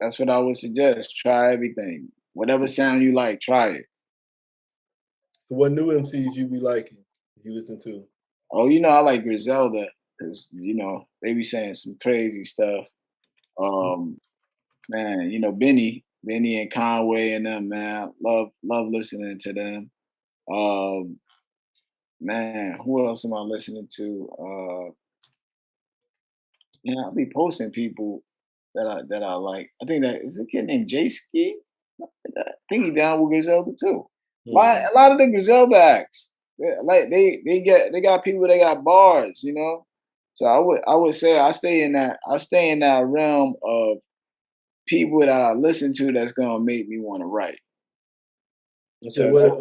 That's what I would suggest. Try everything. Whatever sound you like, try it. So what new MCs you be liking? You listen to? Oh, I like Griselda because they be saying some crazy stuff. Um, Man, Benny and Conway and them, man, love listening to them. Um, Man, who else am I listening to? I'll be posting people that I like. I think that is a kid named Jay Ski. I think he down with Griselda too. Mhm. A lot of the Griselda acts, like they got people that got bars. So I would say I stay in that realm of people that I listen to that's gonna make me want to write. I said, So that's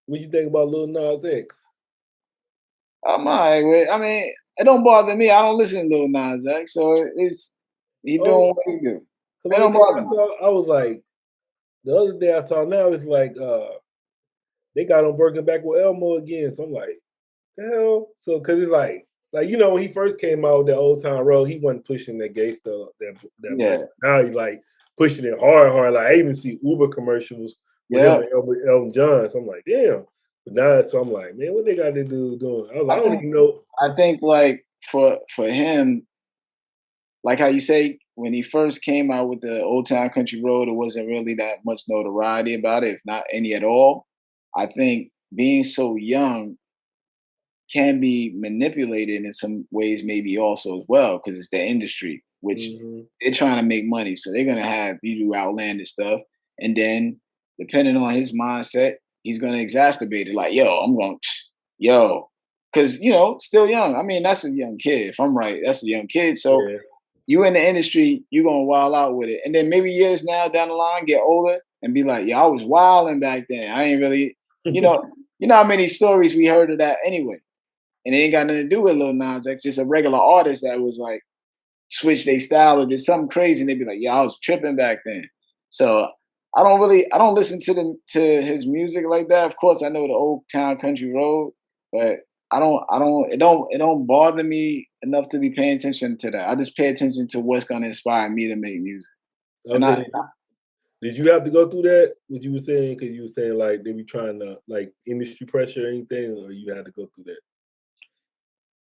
what you think about Lil Nas X? I'm alright with. I mean, it don't bother me. I don't listen to Lil Nas X, so it's he Oh, doing what he do. the It only don't thing bother I me. saw, I was like, the other day I saw now it's like they got him working back with Elmo again. So I'm like, the hell? So because it's like when he first came out with that Old Town Road, he wasn't pushing that gay stuff that much. Yeah, Now he's like pushing it hard, hard. Like I even see Uber commercials with him yeah. and Elton John. So I'm like, damn. But now, so I'm like, man, what they got to do doing? I was like, I I don't think even know. I think like for him, like how you say when he first came out with the Old Town Country Road, it wasn't really that much notoriety about it, if not any at all. I think being so young can be manipulated in some ways, maybe also as well, because it's the industry, which Mhm. they're trying to make money. So they're gonna have you do outlandish stuff. And then depending on his mindset, he's gonna exacerbate it. Like, yo, I'm going, yo, because still young. I mean, that's a young kid. If I'm right, that's a young kid. So Yeah. you in the industry, you're gonna wild out with it. And then maybe years now down the line, get older and be like, yeah, I was wilding back then. I ain't really, how many stories we heard of that anyway. And it ain't got nothing to do with Lil Nas X, just a regular artist that was like switch their style or did something crazy, and they'd be like, "Yeah, I was tripping back then." So I don't listen to his music like that. Of course, I know the Old Town Country Road, but it don't bother me enough to be paying attention to that. I just pay attention to what's gonna inspire me to make music. I And was I saying, did you have to go through that? What you were saying? Because you were saying like they be trying to like industry pressure or anything, or you had to go through that.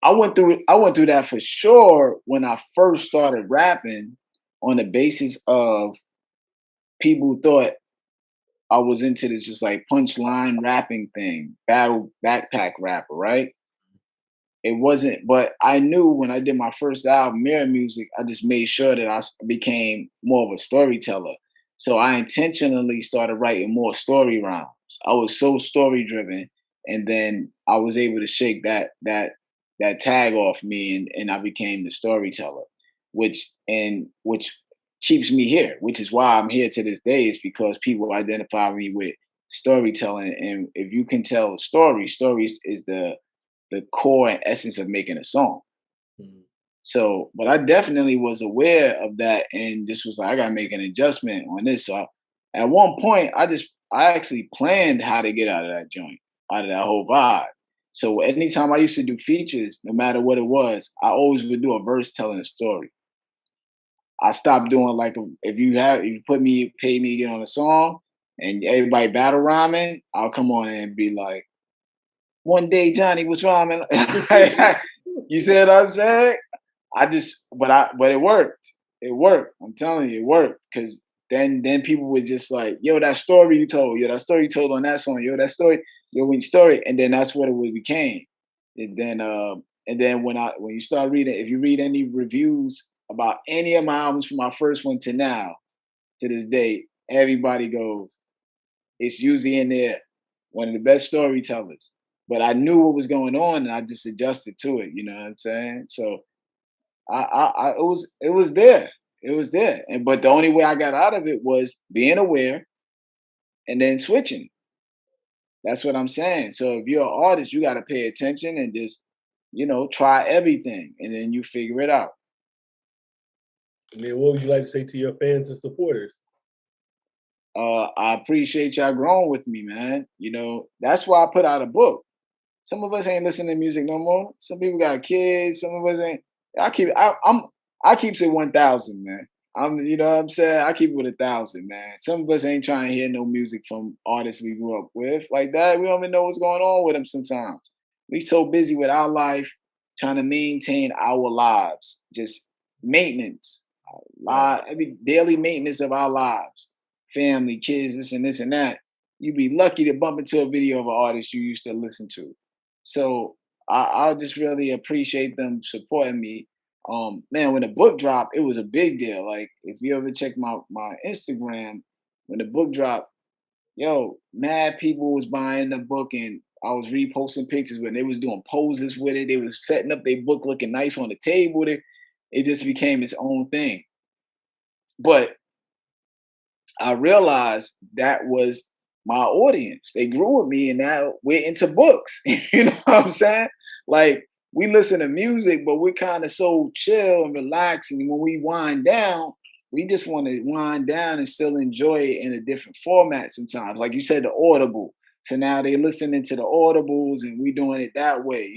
I went through that for sure when I first started rapping on the basis of people thought I was into this just like punchline rapping thing, battle backpack rapper, right? it wasn't, but I knew when I did my first album, Mirror Music, I just made sure that became more of a storyteller. So I intentionally started writing more story rhymes. I was so story driven, and then I was able to shake that tag off me, and I became the storyteller, which keeps me here, which is why I'm here to this day, is because people identify me with storytelling. And if you can tell a story, stories is the core and essence of making a song. Mhm. So, but I definitely was aware of that and just was like, I gotta make an adjustment on this. So at one point, I actually planned how to get out of that joint, out of that whole vibe. So anytime I used to do features, no matter what it was, I always would do a verse telling a story. I stopped doing like if you pay me to get on a song and everybody battle rhyming, I'll come on and be like, one day Johnny was rhyming. You see what I'm saying? But it worked. It worked. I'm telling you, it worked. Cause then people were just like, yo, that story you told, yo, that story you told on that song, yo, that story, yo, when story. And then that's what it became. And then when you start reading, if you read any reviews about any of my albums from my first one to now, to this day, everybody goes, it's usually in there, one of the best storytellers. But I knew what was going on and I just adjusted to it, you know what I'm saying? So it was there. It was there. And but the only way I got out of it was being aware and then switching. That's what I'm saying. So if you're an artist, you gotta pay attention and just, try everything and then you figure it out. And then what would you like to say to your fans and supporters? I appreciate y'all growing with me, man. That's why I put out a book. Some of us ain't listening to music no more. Some people got kids. Some of us ain't. I keeps it 1,000, man. You know what I'm saying? I keep it with 1,000, man. Some of us ain't trying to hear no music from artists we grew up with like that. We don't even know what's going on with them sometimes. We so busy with our life, trying to maintain our lives, just maintenance, Right. every daily maintenance of our lives, family, kids, this and that. You'd be lucky to bump into a video of an artist you used to listen to. So I just really appreciate them supporting me. Man, when the book dropped, it was a big deal. Like if you ever check my Instagram, when the book dropped, yo, mad people was buying the book and I was reposting pictures when they was doing poses with it. They was setting up their book looking nice on the table with it. It just became its own thing. But I realized that was my audience. They grew with me and now we're into books. You know what I'm saying? Like we listen to music, but we're kind of so chill and relaxing. And when we wind down, we just want to wind down and still enjoy it in a different format sometimes. Like you said, the audible. So now they're listening to the audibles and we doing it that way.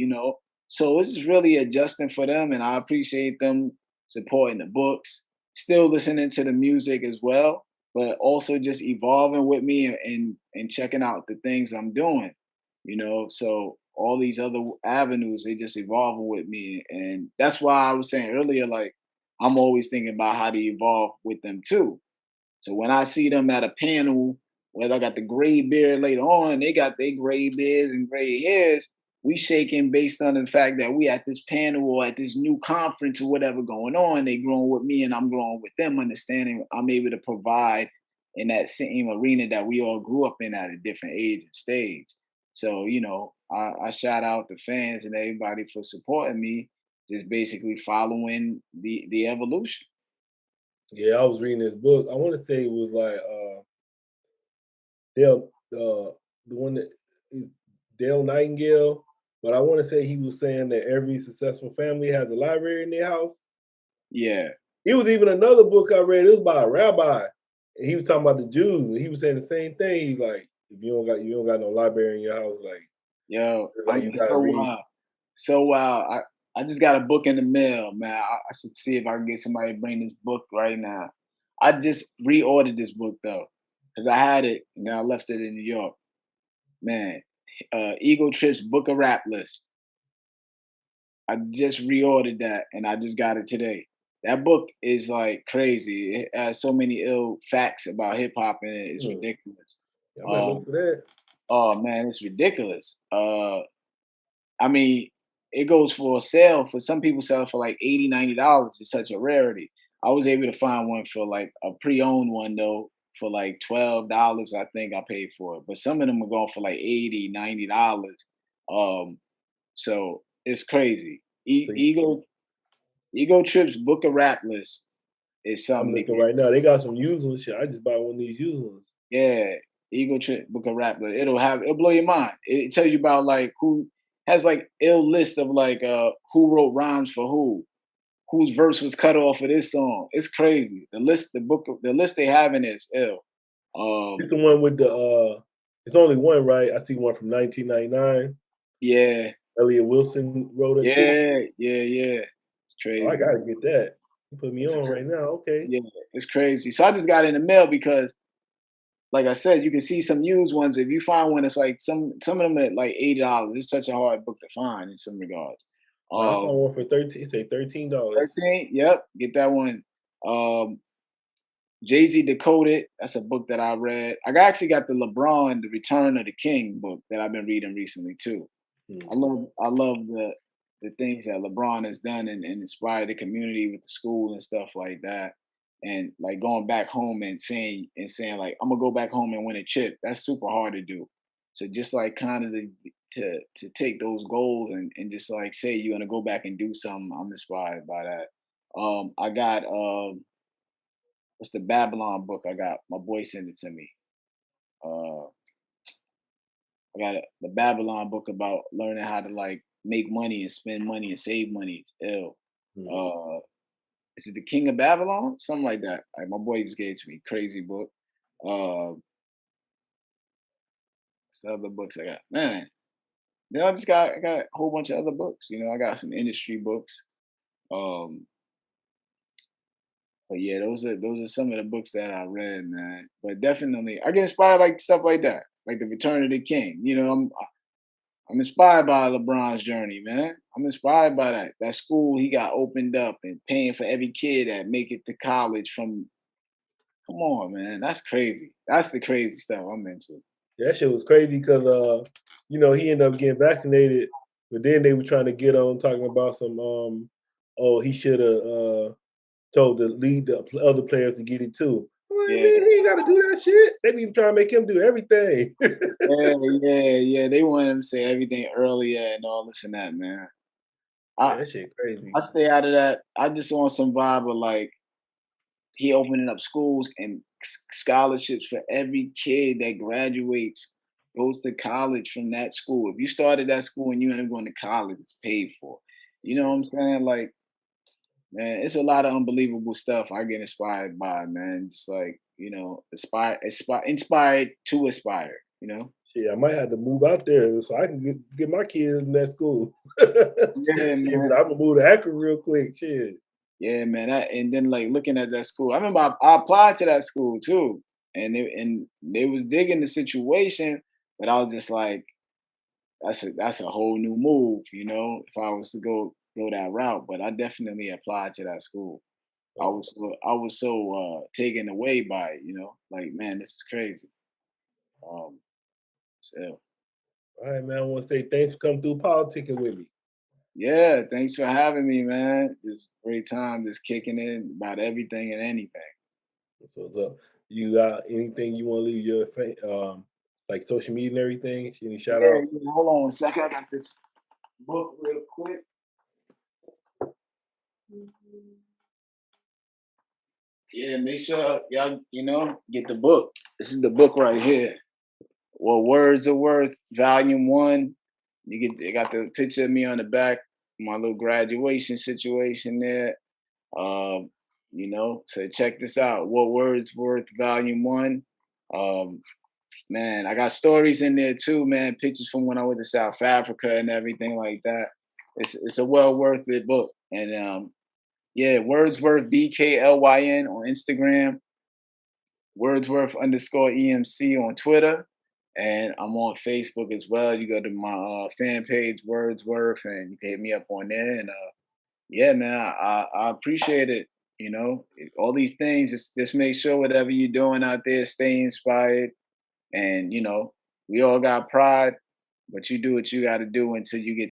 So it's really adjusting for them and I appreciate them supporting the books, still listening to the music as well, but also just evolving with me and checking out the things I'm doing. So all these other avenues, they just evolving with me. And that's why I was saying earlier, like I'm always thinking about how to evolve with them too. So when I see them at a panel, whether I got the gray beard later on, they got their gray beards and gray hairs, we shaking based on the fact that we at this panel or at this new conference or whatever going on. They growing with me and I'm growing with them, understanding I'm able to provide in that same arena that we all grew up in at a different age and stage. So, I shout out the fans and everybody for supporting me, just basically following the evolution. Yeah, I was reading this book. I want to say it was like Dale, the one that is Dale Nightingale, but I want to say he was saying that every successful family has a library in their house. Yeah. It was even another book I read. It was by a rabbi, and he was talking about the Jews, and he was saying the same thing. He's like, if you don't got no library in your house, like Yo, it's I like you mean, gotta so read. I just got a book in the mail, man. I should see if I can get somebody to bring this book right now. I just reordered this book though, because I had it and then I left it in New York. Man, Ego Trip's Book of Rap List. I just reordered that and I just got it today. That book is like crazy. It has so many ill facts about hip hop in it. It's Hmm. ridiculous. Yeah, I might look Um, for that. oh man, it's ridiculous. I mean, it goes for a sale. For some people, sell it for like $80, $90. It's such a rarity. I was able to find one for like a pre-owned one though, for like $12. I think I paid for it, but some of them are going for like 80, $90. Um, so it's crazy. So Ego Trip's book of rap list is I'm something to looking get. right now. They got some used ones. Shit, I just bought one of these used ones. Yeah, Ego Trip book of rap list. It'll blow your mind. It tells you about like who has like ill list of like who wrote rhymes for who, whose verse was cut off of this song. It's crazy. The list they have in is ill. It's the one with the it's only one, right? I see one from 1999. Yeah, Elliot Wilson wrote it too. yeah. It's Oh, I crazy. gotta get that. You put me It's on right crazy. now. Okay. Yeah, it's crazy. So I just got it in the mail because, like I said, you can see some used ones. If you find one, it's like some of them at like $80. It's such a hard book to find in some regards. Now I found Um, one for 13. Say $13. 13, yep, get that one. Um, Jay-Z Decoded, that's a book that I read. Actually got the LeBron, The Return of the King book that I've been reading recently too. Hmm. I love the things that LeBron has done and inspired the community with the school and stuff like that. And like going back home and saying like I'm gonna go back home and win a chip. That's super hard to do. So just like kind of to take those goals and just like say you're gonna go back and do something. I'm inspired by that. I got what's the Babylon book? I got my boy sent it to me. Uh, I got the Babylon book about learning how to like make money and spend money and save money. It's ill. Hmm. Uh, is it the King of Babylon? Something like that. Like my boy just gave it to me. Crazy book. Uh, some other books I got. Man, I got a whole bunch of other books. I got some industry books. Um, but yeah, those are some of the books that I read, man. But definitely, I get inspired like stuff like that, like the Return of the King. I'm inspired by LeBron's journey, man. I'm inspired by that. That school he got opened up and paying for every kid that make it to college from. Come on, man. That's crazy. That's the crazy stuff I'm into. That shit was crazy because he ended up getting vaccinated, but then they were trying to get on talking about some oh, he should have told the other players to get it too. I'm like, Yeah, man, he ain't gotta do that shit. They be trying to make him do everything. yeah. They want him to say everything earlier and all this and that, man. Yeah, I that shit crazy. I stay out of that. I just want some vibe of like he opening up schools and scholarships for every kid that graduates, goes to college from that school. If you started that school and you end up going to college, it's paid for. You know what Shit. I'm saying? Like, man, it's a lot of unbelievable stuff I get inspired by, man. Just like, inspired to aspire. Shit, I might have to move out there so I can get my kids in that school. Yeah, Shit, but man. I'm gonna move to Akron real quick. Shit. Yeah, man. And then like looking at that school, I remember I applied to that school too, and they was digging the situation, but I was just like, that's a whole new move, if I was to go that route. But I definitely applied to that school. Oh, I was so taken away by it, like man, this is crazy. Um, so all right, man. I want to say thanks for coming through politicking with me. yeah, thanks for having me, man. Just great time, just kicking in about everything and anything. That's what's up. You got anything you want to leave your like social media and everything? Any shout Yeah, outs? hold on one second. I got this book real quick. Yeah, make sure y'all, get the book. This is the book right here. Well, Words are Worth, Volume 1. They got the picture of me on the back, my little graduation situation there. Um, so check this out. What Words Worth, Volume 1. Um, man, I got stories in there too, man. Pictures from when I went to South Africa and everything like that. It's a well worth it book. And yeah, Wordsworth BKLYN on Instagram, Wordsworth underscore EMC on Twitter, and I'm on Facebook as well. You go to my fan page, Wordsworth, and you can hit me up on there. And yeah, man, I appreciate it. All these things. Just make sure whatever you're doing out there, stay inspired. And we all got pride, but you do what you got to do until you get